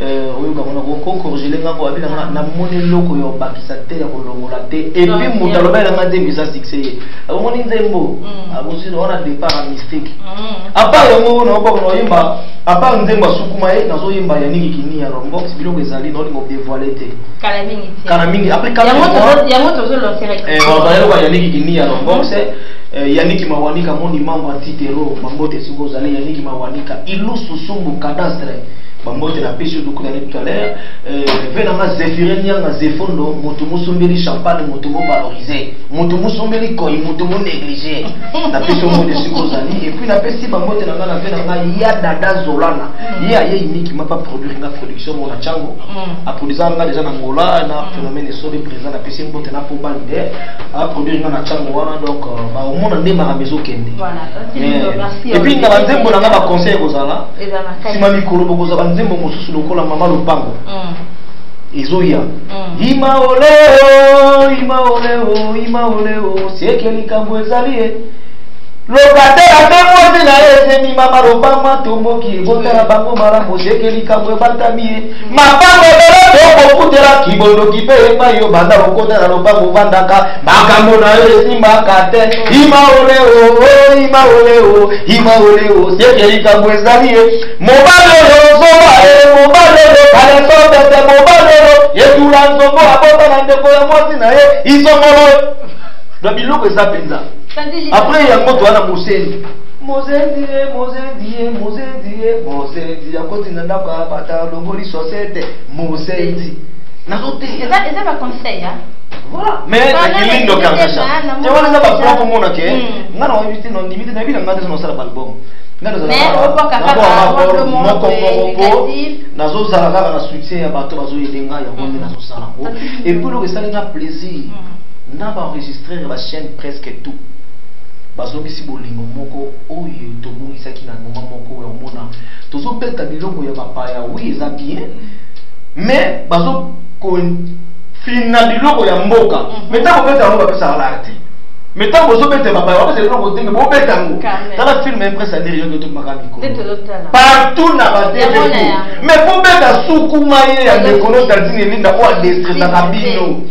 [SPEAKER 5] oyoka mona ko corriger nga ko abila na moni loko yo bakisa te ya kolongola te et puis mutaloba na ngande bisa succès abomoni nzembo abosi ona départ mystique apa yo mona oboko no yimba apa nzembo sukuma ye nazo yimba ya niki kini ya rombo biloko ezali no lingo dévoiler te kana mingi après kana
[SPEAKER 1] ya moto zo lo serek
[SPEAKER 5] on va aller ya niki kini ya rombo c'est Yannick Mawanika moni mambo titero mambote siko zali Yannick Mawanika ilu susumbu cadastre mambote na pêche du coup tout à l'heure venanga Zéphirin nyanga Zéfondo moto musumbeli champagne moto mo valoriser moto musumbeli koi moto mo négliger na pêche mo siko zali et puis na pêche mambote na ngana venanga ya dada Zolana ya Yannick m'a pas produire na production mo na chango a produire nga déjà na Angola na phénomène so de présent na pêche mbote na po balide a produire na chango wana donc on a des maison kende. Voilà. Et puis na banzembo na ba conseil kozala. Si mami kolobo kozala banzembo mosusu lokola mama lopango. Izoya. Ima oleo, sekeli kambo ezali. Lokatela tembo na ese mama lopango tomboki botela bango marambo sekeli kambo batamiye. Mapango belo kutela kibondo kipe pa yo banda lokotela lopango bandaka makambo na ese makate. Ima oleo, sekeli kambo ezali. Mobale kale sobete mobale yetula nzongo abota na ndeko ya mwasi na ye isomolo. Na biloko eza penza. Après yango to wana mozendi akoti na ndako apata longoli société mozendi nazote
[SPEAKER 1] eza ba conseil hein
[SPEAKER 5] voilà mais kilindo kangasha te wana za ba propre mona ke ngana wa invité non limite na bila ngade no sala album ngado za nazo sala kaka na succès ya bato bazo yedenga ya monde nazo sala ko et puis le ça na plaisir n'a pas enregistré la chaîne presque tout. Bazo bisi bolingo moko oyo to bongisaki na moment moko ya mona. Tozo beta biloko ya papaya oui ça bien. Mais bazo ko fina biloko ya mboka. Meta ko beta ngo bapesa alerte. Meta bozo beta papaya wa c'est biloko tenge bo beta ngo. Tala film impresse à dire yo to makamiko. Partout na ba TV. Mais pour beta sukuma ye ya dekono tantine linda o destressa kabino.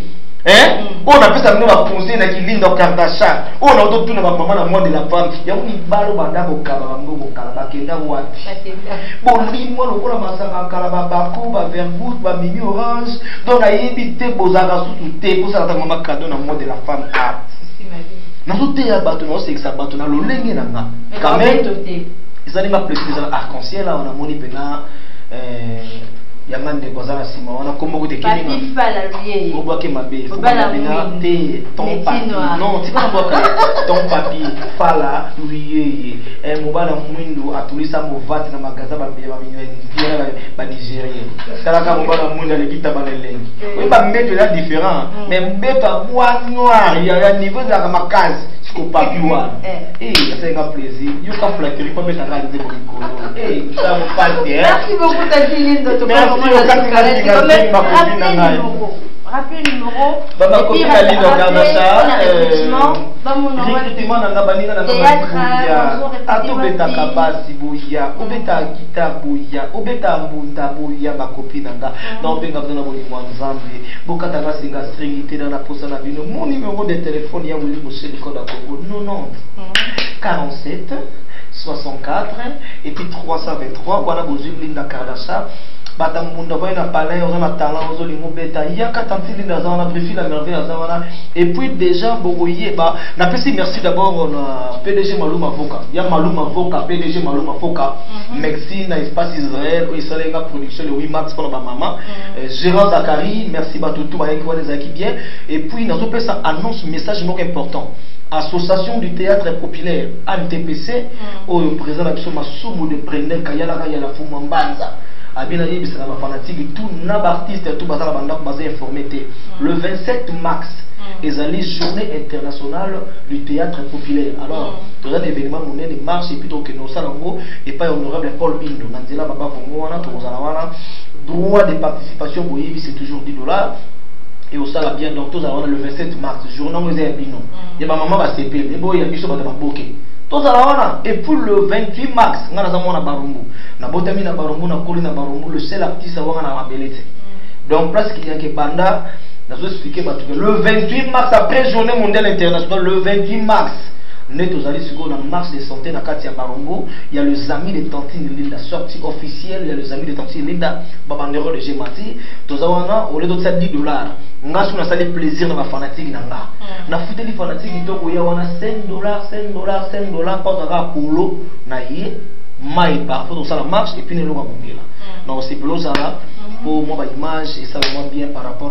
[SPEAKER 5] Hein? On a fait ça, nous va pousser dans qui ligne de Kardashian. On a tout le monde na monde de la femme. Il y a une balle banda ko kabango ko kalaba kenda wa. Bon lui moi le kola masaka kalaba bako ba verbout ba mimi orange. Donc a évité bozaka sous té pour ça ta maman cadeau na monde de la femme. Ah. Na tout ya bato no c'est que ça bato na lo lenge na nga. Quand même. Ils allaient m'appeler des arc-en-ciel là on a moni pena Yamande Kozala Sima, on a comme beaucoup de Kenya. On voit que ma belle, faut pas la ton papier. Non, tu pas ton papier. Fala, oui, et Mobala Mundo a tous ça movat dans magasin ba Nigérien. Kalaka Mobala Mundo les guitares baléleng. Oui, ba mettre là différent, mais mettre bois noir, il y a un niveau de la case. Au papier, c'est un plaisir. You can flatter, pas mettre à réaliser pour le ça vous passe bien.
[SPEAKER 1] Merci beaucoup, Tadjilin, de te rappelez le numéro.
[SPEAKER 5] Baba copie la ligne au Kardasha.
[SPEAKER 1] Recrutement
[SPEAKER 5] nanga baninga nanga baninga. Ato beta kabasi boya, obeta kita boya, obeta mbunda boya ba copie nanga. Na obenga bana boni mwanzambe. Bokata nga singa stringité dans la posa na bino. Mon numéro de téléphone ya Willy Monsieur Code à Congo 90 47 64 et puis 323. Voilà vos Linda Kardasha. Batambunda voyez na palais, on a talent, on a lingo beta. Il y a katanti Linda zana, briefing la merveille zana. Et puis déjà bogoye bah na pesi merci d'abord on a PDG Maloum Avocat. Il y a Maloum Avocat, PDG Maloum Avocat. Merci na espace Israël, où Israël a production le 8 mars pour ma maman. Gérard Zakari, merci Batoutou, avec quoi les acquis bien. Et puis dans ce ça annonce message important. Association du théâtre populaire ANTPC au président de Massoumou de Prendel Kayala Kayala Fumambanza. Abina Yébi c'est un fanatique tout n'abartiste tout bazar banda basé informé. Le 27 mars ils allaient journée internationale du théâtre populaire. Alors dans un événement monnaie de marche et plutôt que nous salango et pas honorable Paul Bindo Nanzela Baba Fongoana Tozalawana droit de participation pour Yébi c'est toujours $10. Et au sala bien donc tous le 27 mars journée où ils bino et ma maman va s'épeler mais bon il y a biso ba boké tous et puis le 28 mars ngana zamona barumbu na botami na barumbu na koli na barumbu le seul artiste à na mabelete donc presque il y a que banda na zo expliquer ba tout le 28 mars après journée mondiale internationale le 28 mars net aux alliés sur la marche de santé na Katia Barumbu il y a les amis de Tantine Linda sortie officielle il y a les amis de Tantine Linda babandero de Gemati tous au lieu de $10 nga suna sali plaisir na fanatique nanga na futeli fanatique to ko ya wana $5 pas à polo na yé mai parfois dans la marche et puis ne longa bongela donc c'est plus ça là pour moi image et ça vraiment bien par rapport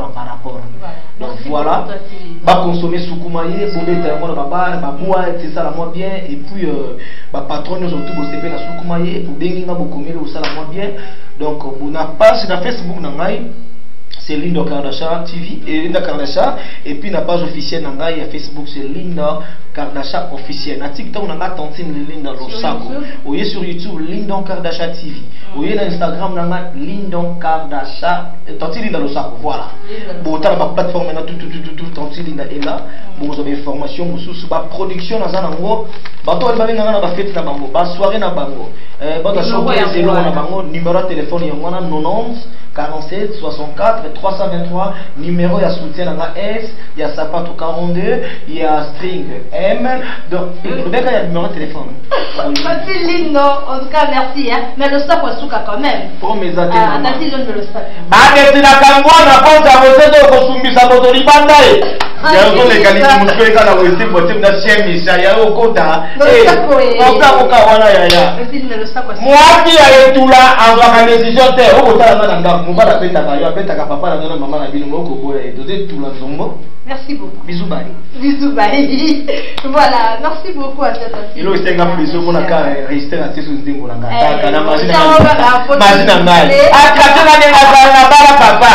[SPEAKER 5] donc voilà va consommer soukumaye pour mettre moi na bar ba boire c'est ça la moi bien et puis ba patron nous autour bosser na soukumaye pour benga bokomela ça la moi bien donc na page na Facebook na ngai c'est Linda Kardasha TV et Linda Kardasha et puis la page officielle nanga ya Facebook c'est Linda Kardasha officielle na TikTok nanga Tantine Linda Losako oye sur YouTube Linda Kardasha TV oye na Instagram nanga Linda Kardasha Tantine Linda Losako voilà bon ta la plateforme na tout Tantine Linda est là bon vous avez information sous ba production na zanango ba to ba nanga na ba fête na bango ba soirée na bango ba ta show c'est là na bango numéro de téléphone ya ngwana 90 47 64 323 numéro il y a soutien dans la S il y a sapato 42 il y a string M donc il y a numéro de téléphone
[SPEAKER 1] c'est lindo en tout cas merci hein mais le sac au souka quand même
[SPEAKER 5] pour mes amis
[SPEAKER 1] atati donne le sac
[SPEAKER 5] c'est la kangwana pense à vous êtes au kusumbisa boto libanda yango lekalisi muswe kana wese bote na chemi sa ya okota oka wana ya mwaki ya etula azwaka décision te okotala na ngam mobala petaka yo petaka papa na maman na bino moko boya edoze tula zombo.
[SPEAKER 1] Merci beaucoup.
[SPEAKER 5] Bisous bye.
[SPEAKER 1] Bisous bye. Voilà, merci beaucoup à cette assistance.
[SPEAKER 5] Il a été un plaisir pour rester à ces sous-dingo na ngata na machine ngai. Akatana na bala papa.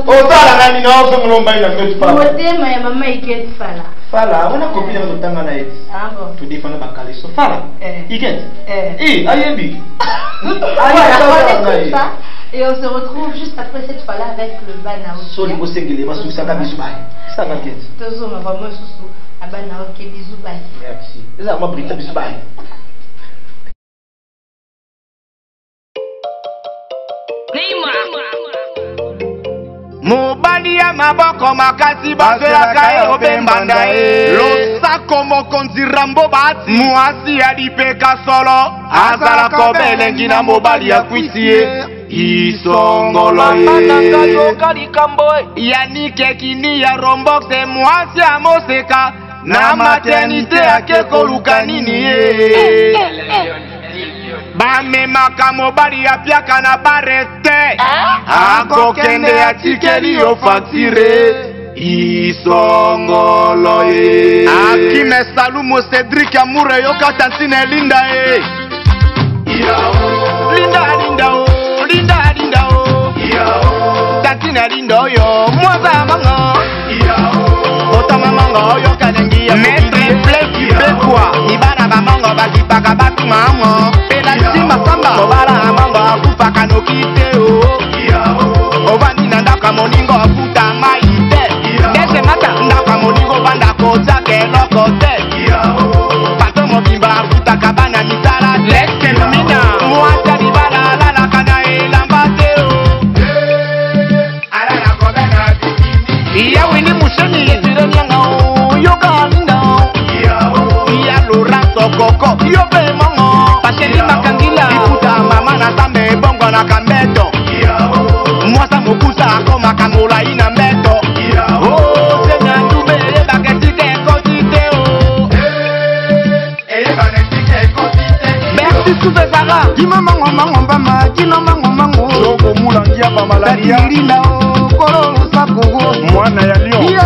[SPEAKER 5] Otala na ni no so mulomba ina metu papa.
[SPEAKER 1] Motema ya mama iket fala.
[SPEAKER 5] Fala, on a copine de tanga na eti.
[SPEAKER 1] Ah bon.
[SPEAKER 5] Tu défends ba kaliso. Fala. Iket. Ayebi.
[SPEAKER 1] Ça. Et on se retrouve juste après cette fois-là avec le Banao.
[SPEAKER 5] Soli Bosengele, Masou Saka Bisoubaï. Ça va bien.
[SPEAKER 1] Toujours, on va vraiment sous à Banao qui Bisoubaï.
[SPEAKER 5] Merci. Ça va Brita Bisoubaï.
[SPEAKER 7] Mobali ya maboko makasi bazelaka yo bembanda e losako mokonzi rambo bati mwasi alipeka solo azala kobelengi na mobali ya kwisi ye isongolo ye yanike kini ya romboxe mwasi amoseka na maternité akekoluka nini ye bamemaka mobali ya piaka na barete akokende atikeli yo facture isongolo ye akime salumu Cedric Amure yoka Tantine Linda ye Linda o Tantine Linda yo mwaza manga otama manga oyo kanengi ya maître pleki bekwa nibana bamongo bakipaka batu mamo Makamba mobala amanga akufaka nokite o obandi na ndaka moningo afuta maite moko yo pe mongo Pacheli makangila Ikuta mama na sambe bongo na kambeto Mwasa mokusa akoma kamola ina mbeto Oh senya ndube eba ketike kotite o Eba netike kotite Merci soupe Zara Kima mango mango bama Kino mango mango
[SPEAKER 4] Joko mulangia pa malaria
[SPEAKER 7] Tatirila o Korolo sakogo
[SPEAKER 4] Mwana ya Lyon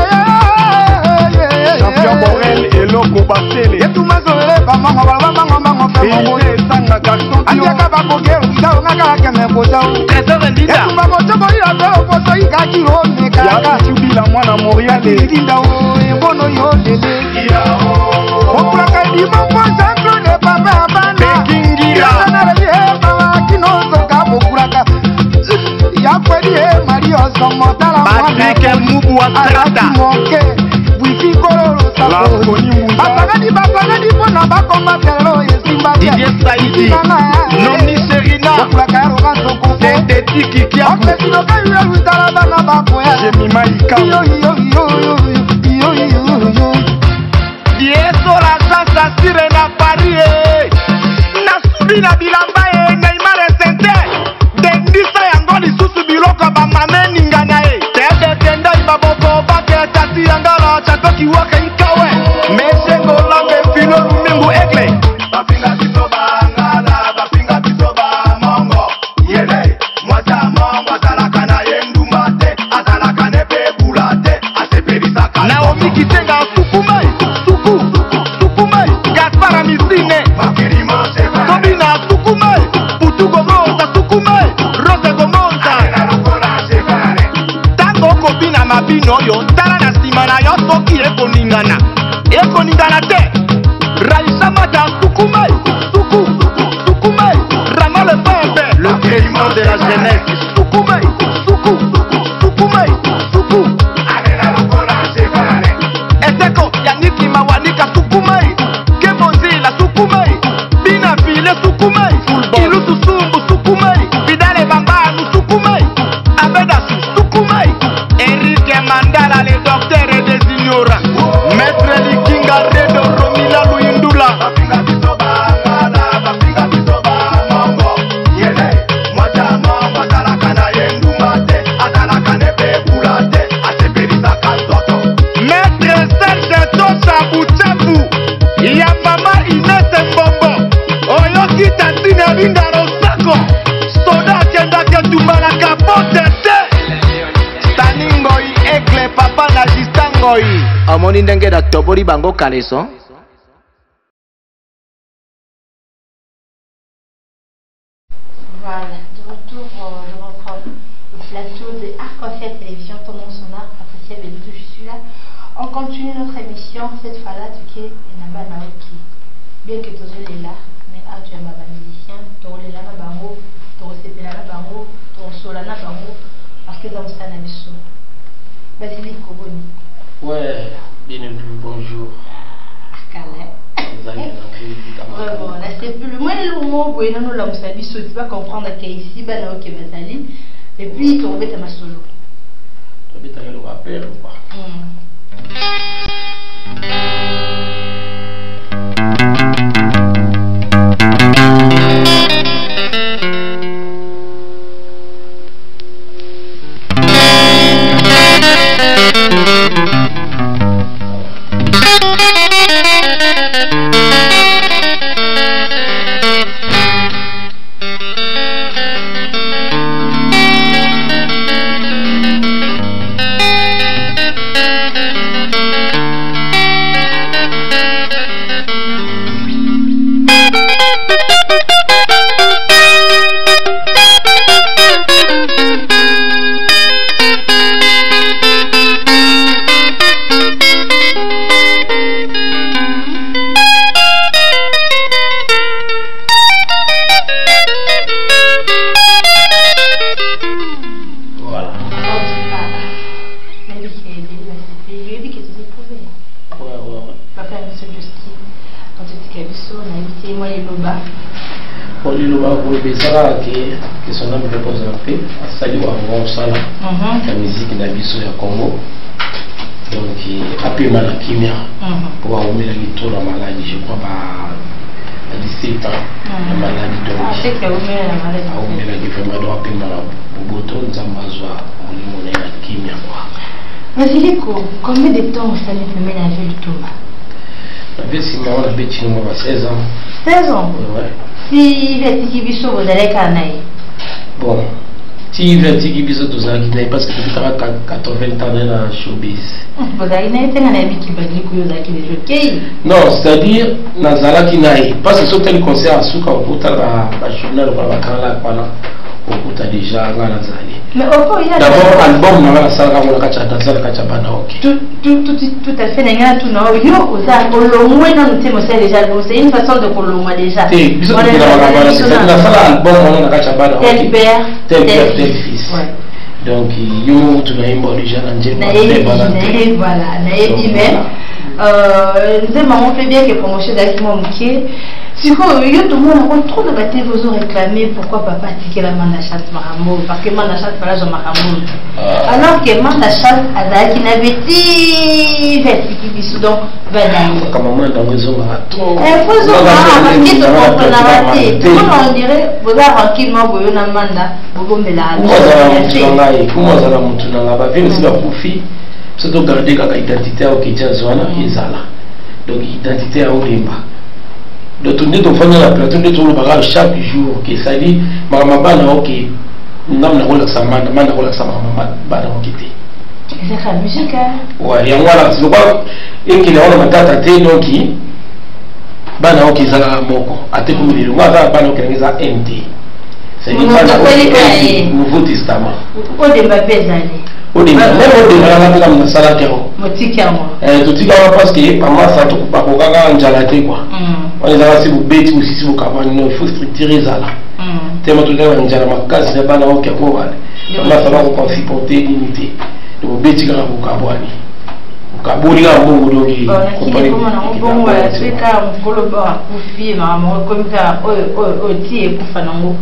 [SPEAKER 4] Champion Borel et Loco Basele
[SPEAKER 7] Yetumazole pa mango baba mango mango pe mongo
[SPEAKER 4] Sanga garçon
[SPEAKER 7] Andiaka bakogero Kidao ngaka keme kotao Trésor Ndinda Yetumba motobo ila veo Koto ikaki home kaka
[SPEAKER 4] Ya Chubila mwana Moriale
[SPEAKER 7] Ndinda o Ebono yo lele Okulaka dimo kwa Jean-Claude Papa Abana Pekingira Yana relie Mama kinozo kabo kulaka Ya kwedi Mario Somotala
[SPEAKER 4] Patrick Mubu wa Trata
[SPEAKER 7] Moke Wifi Kororo Sako Basagadi Bona Bakoma Kero Yesimba
[SPEAKER 4] Didier Saidi Noni Serina
[SPEAKER 7] Okulaka Yaroga Soko
[SPEAKER 4] Synthétique Kiabu
[SPEAKER 7] Okesinoka Yuya Lutala Bana Bakoya
[SPEAKER 4] Jemima Ika
[SPEAKER 7] Yeso la chance sire na Paris Na subi na bilamba Neymar Sente Dendisa yango lisusu biloko bamame ningana Tede tenda ibaboko bake tasi yangala Chatoki wake ikawe Meshengo lambe filo lumingu ekle Bapinga bisoba ngala Bapinga bisoba mongo Yele Mwata mongo Azalaka na yendumate Azalaka nepe bulate Aseperisaka Naomi Kitenga Sukumai Sukumai Gaspara Misine Tobina Sukumai Putugo Monza Sukumai Rose Gomonza Tango Kobina Mabino yo Tala na sima na yo Soki Ekoningana te Raisha Mata Sukumai Sukumai Rama le Pembe
[SPEAKER 4] Le président de la jeunesse
[SPEAKER 7] Sukumai Eteko Yaniki Mawanika Sukumai Kemonzila Sukumai Bina File Sukumai Ilutu Sumbu Sukumai Vidale Bambanu Sukumai Abedasu Sukumai Enrique Mandala le docteur des ignorants Maître Likinga Redo Romila Luindula Bapinga bisoba ngala Bapinga bisoba mongo Yele Mwata mongo Azalaka na yendumate Azalaka nepe bulate Aseperisa kantoto Maître Serge Tosa Buchafu Ya mama Inese Mbombo Oyoki Tatina Linda Rosako Soda Kenda Ketumana Kapote Taningoi Ekle Papa na Jistangoi Amoni ndenge da tobori bango kaleso
[SPEAKER 1] Voilà, de retour, je reprends le plateau de Arc-en-Ciel Télévision, Tendance son art, Patricia Belludo, je suis là. On continue notre émission, cette fois-là, tu es Naba Naoki. Bien que tu es là, mais tu es un musicien, tu es là, tu es là, tu es là, parce que dans ce cas, tu Basilique Koboni.
[SPEAKER 5] Ouais, bien bonjour.
[SPEAKER 1] Vraiment, là c'est plus le moins le mot, nous l'avons salué, tu vas comprendre qu'ici, Banaoke Basali, et puis tu remets ma solo.
[SPEAKER 5] Tu remets le rappel ou pas? que son homme représenté à saluer avant ça la musique d'Abisso et Congo. Donc, après Malakimia, pour avoir mis la litre dans la maladie, je crois, 7 ans la maladie donc
[SPEAKER 1] c'est que vous mettez la maladie
[SPEAKER 5] on met la différence de rappeler malade boboto nzambazwa on est la kimia quoi.
[SPEAKER 1] Vas-y, combien de temps ça me fait ménager le Touma?
[SPEAKER 5] La vie si on a bêti moi 16 ans.
[SPEAKER 1] 16 ans?
[SPEAKER 5] Ouais.
[SPEAKER 1] Si Vertiki Bisso vous allez canaille.
[SPEAKER 5] Bon. Si Vertiki Bisso vous allez canaille parce que tu as 80 ans dans la showbiz.
[SPEAKER 1] Vous allez canaille t'es un ami qui va dire que vous allez canaille.
[SPEAKER 5] Non, c'est-à-dire Nazala canaille parce que sur tel concert à Souka au Kouta la journal ou la Kala Kwana au Kouta déjà à Nazali.
[SPEAKER 1] Mais au fond il y a
[SPEAKER 5] d'abord album na la saga on a kacha danser kacha bana OK.
[SPEAKER 1] Tout à fait n'enga tout non yo oza kolongwe na ntemo c'est déjà c'est une façon de kolongwa déjà.
[SPEAKER 5] Eh biso tu la sala album on a kacha bana OK. Tel père tel fils. Donc yo tu na imbo déjà na njema
[SPEAKER 1] voilà na ebime nzema on fait bien que promotion d'activement mukie. Si tout le monde a trop de batailles, vous ont réclamé pourquoi papa a tiqué la mandachat Mahamou, parce que mandachat pas là sur Mahamou. Alors que mandachat a d'ailleurs qui n'avait pas qui bisou donc banani.
[SPEAKER 5] Comme maman dans maison a trop.
[SPEAKER 1] Il faut se voir parce que tout le monde a raté. Tout le monde on dirait vous avez tranquillement vous avez un mandat, vous avez la.
[SPEAKER 5] Comment ça la montre dans la vie aussi la profit. C'est donc garder la identité au Kidjazwana Izala. Donc identité à Olimba. De tourner ton famille à la plateau de tout le bagage chaque jour qui ça dit maman bana ok nam na relaxa man na relaxa maman bana ok té
[SPEAKER 1] c'est la musique
[SPEAKER 5] ouais et voilà c'est quoi et qu'il a on matata té donc bana ok ça la moko até comme il va bana ok ngeza NT c'est une Nouveau Testament
[SPEAKER 1] au débat pesani
[SPEAKER 5] au débat même au débat la sala kero
[SPEAKER 1] motikamo
[SPEAKER 5] totikama parce que maman ça to pas ko kanga njala té quoi on est là si vous bêtez aussi si vous cavez il faut structurer ça là tellement tout là njala makasi na bana ok ko wale maman ça va vous supporter limité donc bêtez quand vous cavani kaburi ga mbongo doki
[SPEAKER 1] compagnie mbongo ya tweka mkoloba kufi maman comme ça o ti ekufa nango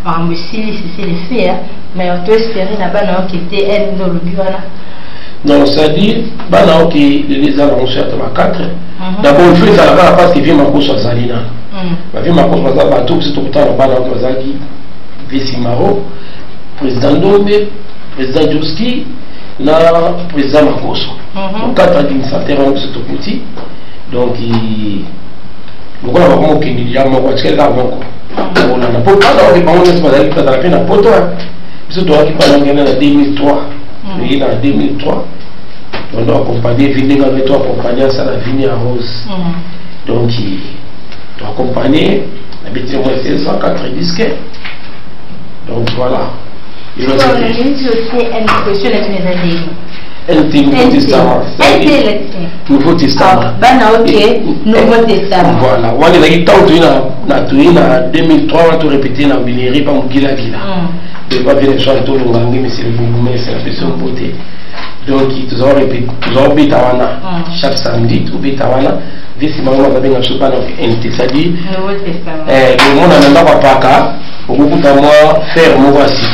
[SPEAKER 1] maman sili c'est les faits mais on doit espérer na bana ok té elle dans le buana.
[SPEAKER 5] Non, c'est-à-dire, les ans ont sorti à 4. D'abord, il faut ça là parce qu'il vient ma course à Zalina. Il vient ma course à bateau, c'est tout le temps à Zalgi, Vessimaro, président Dombe, président Djoski, le président Makoso. Donc, 4 administrateurs, c'est tout petit. Donc, il y a vraiment qu'il y a un peu de temps. On n'a pas de temps, on a fait un peu de temps. Il doit être en 2003. Oui, en 2003, on doit accompagner Vini avec toi, accompagner ça la Vini à Rose. Donc, il doit accompagner la bêtise moins 1604 disques. Donc voilà.
[SPEAKER 1] Il faut
[SPEAKER 5] Nouveau Testament. Nouveau Testament.
[SPEAKER 1] Nouveau Testament.
[SPEAKER 5] Voilà. On est en 2003, on a répété dans Biléry, pas Mougila Gila. De pas venir sur le tour de Ngangi, mais c'est le Bougumé, c'est la personne beauté. Donc, ils ont répété, ils ont oublié Tawana. Chaque samedi, ils ont oublié Tawana. Dès que maman avait un chopan, c'est-à-dire, le monde n'a pas paka, beaucoup de moi faire mon voici.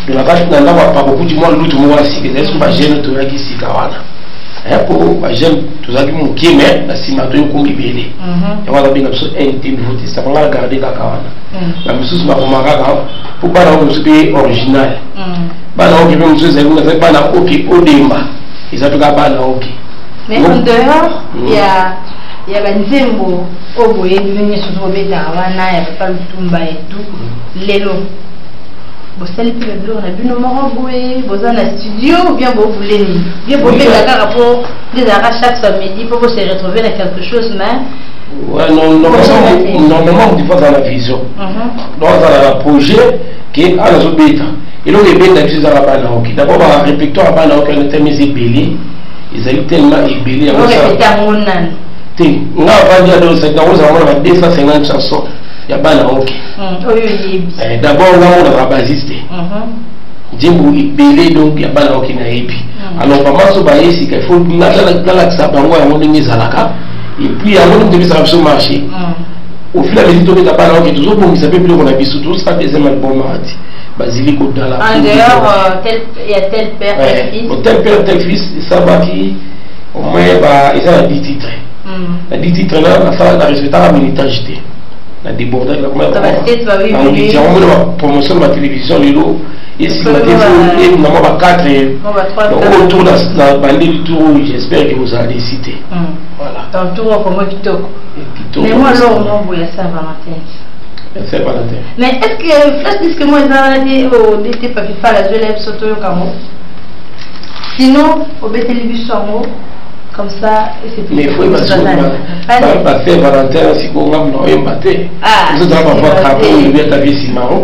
[SPEAKER 5] De la part n'a pas beaucoup de moi l'autre moi si que est-ce que ma jeune tu as qui si kawana. Pour ma jeune tu as qui mon qui mais la simato yo comme libéré. Et voilà bien absolu NT Nouveau Testament la garder ka kawana. La monsieur ma romaka pour pas dans le original. Bana ok même monsieur c'est comme ça bana ok odemba. Ils ont pas bana ok.
[SPEAKER 1] Mais en dehors il y a banzembo oboye venir sur le beta wana ya pas le tumba et tout lelo. Vous savez que le on a vu nos morts boués, vous en a studio ou bien vous voulez bien vous mettez la rapport des arraches chaque samedi pour vous se retrouver dans quelque chose mais
[SPEAKER 5] ouais normalement il faut dans la vision dans un projet qui a la bêta et donc les bêta qui sont à la banque d'abord un répertoire à banque on était mis ébélé ils allaient tellement ébélé
[SPEAKER 1] on répétait à mon nan
[SPEAKER 5] on a pas dit dans cette dans on a 250 chansons. Il y a pas de ok. D'abord, on a basiste. Djembo belé donc il y a pas de ok na epi. Alors pas mal so ba yesi qu'il faut na la ça bango ya monde ngi zalaka. Et puis à l'autre de ça sur marché. Au fil des temps que pas ok toujours bon ça peut plus on a bisu tout ça deuxième album mardi. Basilico dans la.
[SPEAKER 1] En dehors il y a tel père tel fils.
[SPEAKER 5] Tel père tel fils ça va qui au moins bah ils ont 10 titres. La 10 titres là ça la respecter la militage.
[SPEAKER 8] na débordage la promotion de la télévision lelo et si ma télévision na moi 4 autour la bande tour j'espère que vous allez citer voilà
[SPEAKER 1] dans tour comme kitoko mais moi alors non vous ya Saint-Valentin mais est-ce que flash disque moi ça dit au d'été pas faire la joie surtout au Cameroun sinon au télévision comme ça c'est plus
[SPEAKER 8] mais il faut pas faire Valentin si on a non batté vous devez avoir crapaud il doit taper Simaro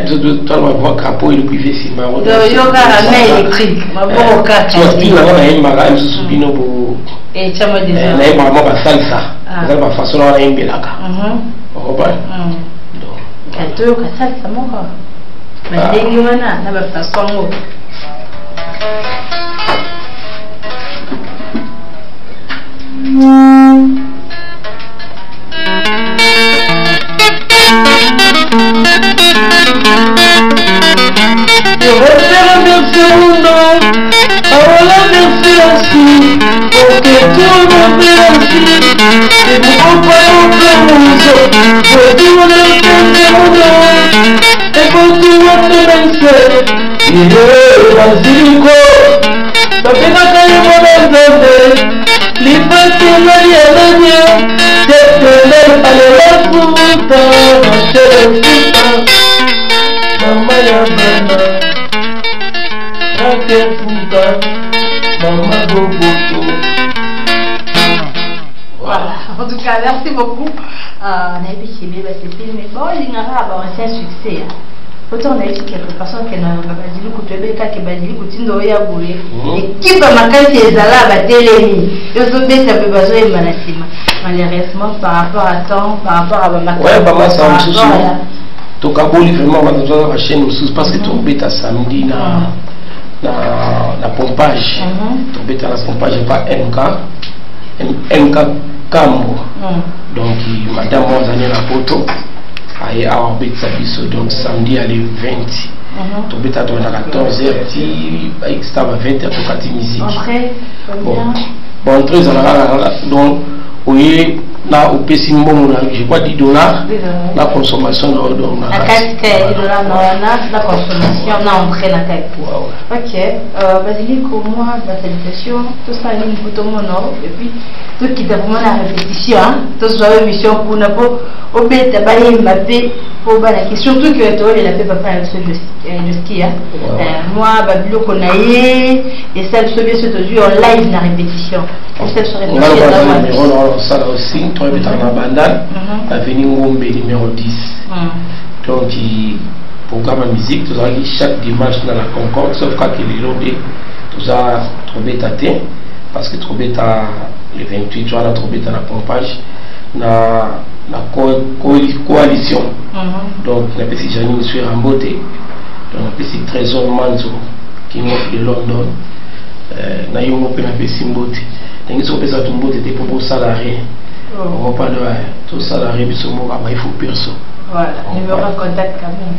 [SPEAKER 8] vous devez avoir crapaud il doit taper Simaro
[SPEAKER 1] donc il y aura un mail électrique ma bon cas
[SPEAKER 8] tu vois il a une marque sous bino pour
[SPEAKER 1] et tu m'as dit
[SPEAKER 8] là il va avoir salsa ça va façon là une belaka on va
[SPEAKER 1] donc kato ka salsa mon quoi mais dès wana na ba façon
[SPEAKER 9] Je vais remercier mon nom, voilà merci ainsi, pour que tout le monde ainsi, et vous comprenez mon jour, je dis mon nom, et pour tout votre merci, il est basilico, la pénate est mon nom, l'hypothèse est la mienne, c'est que l'elle allait la foutre, chez le foutre, maman ya bana.
[SPEAKER 1] Voilà, en tout cas, merci beaucoup. On a vu chez Bébé, c'est filmé. Bon, il y aura un succès. Autant on a eu quelques personnes qui n'ont pas dit le coup de Bébé, qui ont dit le coup de Bébé, et qui va marquer ces alas à télémi. Et au sommet, ça peut pas jouer malheureusement par rapport à temps, par rapport à ma marque.
[SPEAKER 8] Ouais, bah, moi, ça me soucie. Donc, à Boli, vraiment, on a besoin de la chaîne aussi parce que ton bête à samedi, la pompage. Ton bête à la pompage, pas NK Cambo. Donc, madame, moi, j'en ai la photo. Aïe, à un bête sabiso. Donc, samedi, elle est 20. Ton bête à 14h, ça va 20h, tu as musique. Bon, très donc, oui. Là, au Pessimbo, je crois 10 $. La consommation,
[SPEAKER 1] la consommation, on a entré la tête. Ok, Basilico, moi, la salutation, tout ça, il faut tout le monde, et puis, tout qui est vraiment la répétition, tout ça, la mission pour ne pas oublier de bailler Mbappé pour la question, surtout que toi, il a fait papa avec le ski. Moi, Babilo, qu'on a et celle qui se dit en live, la répétition. Celle sur répétition,
[SPEAKER 8] ça aussi. Toi, tu es en bandane, avenue Ngombe numéro 10. Donc, programme de musique, tu as chaque dimanche dans la Concorde, sauf quand il est loadé, tu as trouvé ta thé, parce que trouvé ta le 28, tu as trouvé ta pompage, la coalition. Donc, la petite Janine suis en beauté, donc la petite Trésor Manzo, qui m'offre de London, na yongo pe na petite beauté. Donc, ils sont pesés à ton beauté pour salariés. On va pas de tout salarié, mais il faut perso.
[SPEAKER 1] Voilà, numéro de contact quand même.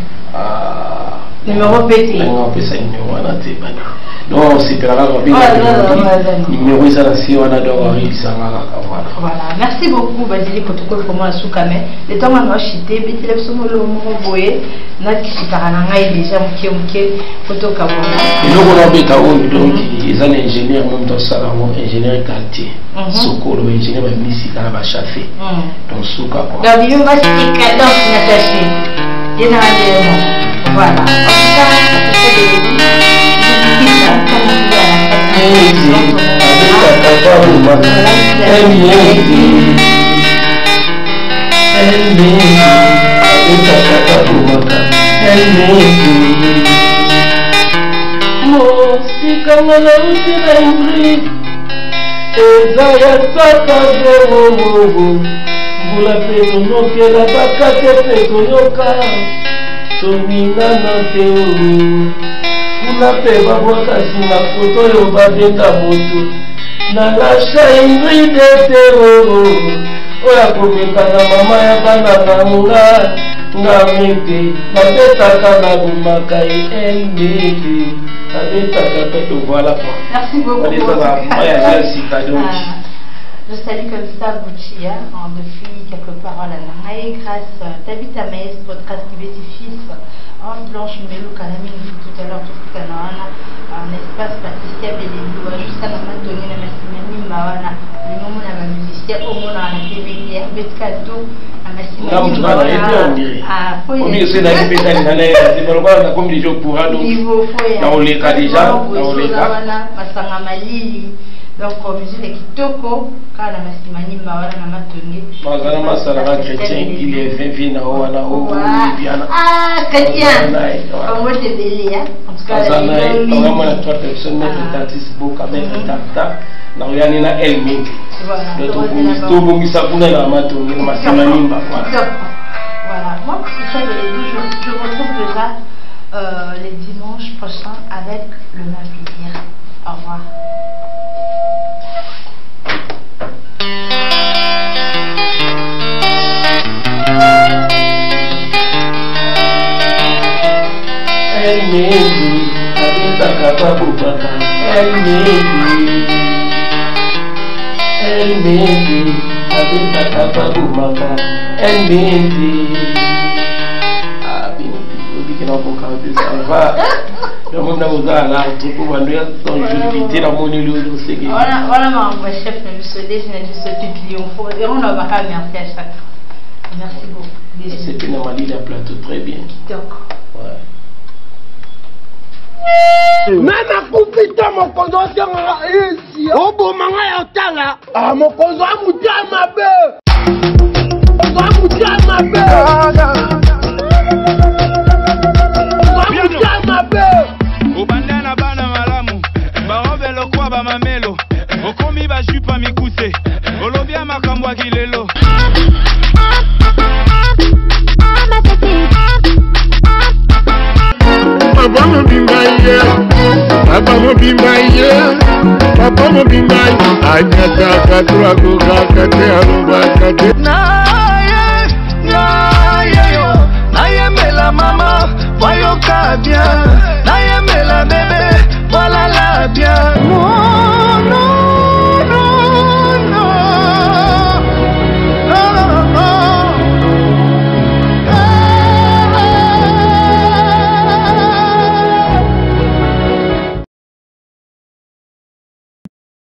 [SPEAKER 1] Numéro petit.
[SPEAKER 8] On peut ça numéro non, c'est pas grave. Numéro ça là, c'est on a d'origine ça
[SPEAKER 1] voilà. Merci beaucoup Basile protocole pour moi sous camé. Les temps on a chité, mais tu lèves son mot boye, n'a qui parana ngai déjà mke photo kabona.
[SPEAKER 8] Et nous on a beta donc ils sont ingénieurs même dans ça là, ingénieur quartier. Sokolo ingénieur musique à la chafé. Donc souka quoi.
[SPEAKER 1] Gabi on va sticker donc Natacha. Il y a un voilà. En tout cas,
[SPEAKER 9] kuna pe babwaka nsima foto oyo babeta moto na lasha Ingrid Etero oyo akomeka na mama ya bana nga meke babetaka na bomaka meke babetaka pe.
[SPEAKER 8] Voilà.
[SPEAKER 1] Merci beaucoup. Je salue comme ça Bouchia, depuis quelques paroles à Nanaï, grâce Tabitha Maes, podcast qui fils, Ange Blanche, Melou, Kanami, tout à l'heure, tout à l'heure, un espace Patricia Belendo, jusqu'à Namantoni, la Massimani, Mawana, le moment de la musicien, au moment de la TV, Betkado, la Massimani, Mawana,
[SPEAKER 8] au milieu de la vie, c'est pour voir comme les gens pourront nous. Dans les cas déjà, dans les cas.
[SPEAKER 1] Masanga Malili. Donc, musique de Kitoko, quand la Massimani Mawana na Matongi.
[SPEAKER 8] Mazana Masara chrétien, il est fait na Oana Obiana.
[SPEAKER 1] Ah, chrétien. Moi, c'est belé, hein. En tout cas,
[SPEAKER 8] on a trois personnes, mais l'artiste beaucoup avec Tata. Na oyani na Elming. Voilà. Tout bon qui s'appelle na Matongi, Massimani Mawana.
[SPEAKER 1] Voilà. Moi, c'est ça, je retrouve déjà les dimanches prochains avec le même plaisir. Au revoir.
[SPEAKER 8] El Mendy, habita Capabubata. El Mendy, habita Capabubata. El Mendy. Ah, bien, on va canter ça. Va. Donc, on a besoin là, pour voir son jeu qui tire à mon île de Ségué.
[SPEAKER 1] Voilà, mon chef, je me suis dit, je suis pipi, et on a pas merci à chaque. Merci beaucoup.
[SPEAKER 8] C'est une maladie d'un plateau très bien.
[SPEAKER 1] D'accord.
[SPEAKER 8] Ouais.
[SPEAKER 7] Nana kupita mokondo tanga esi obo manga ya tala mokondo amutia mabe amutia mabe
[SPEAKER 10] obandana bana malamu barobe lokwa ba mamelo okomi ba jupa mikuse olobia makambo akilelo
[SPEAKER 2] Papa mobimba anyata katura kukakate arubakate
[SPEAKER 9] naye yo nayemela mama voyoka bien nayemela bebe volala bien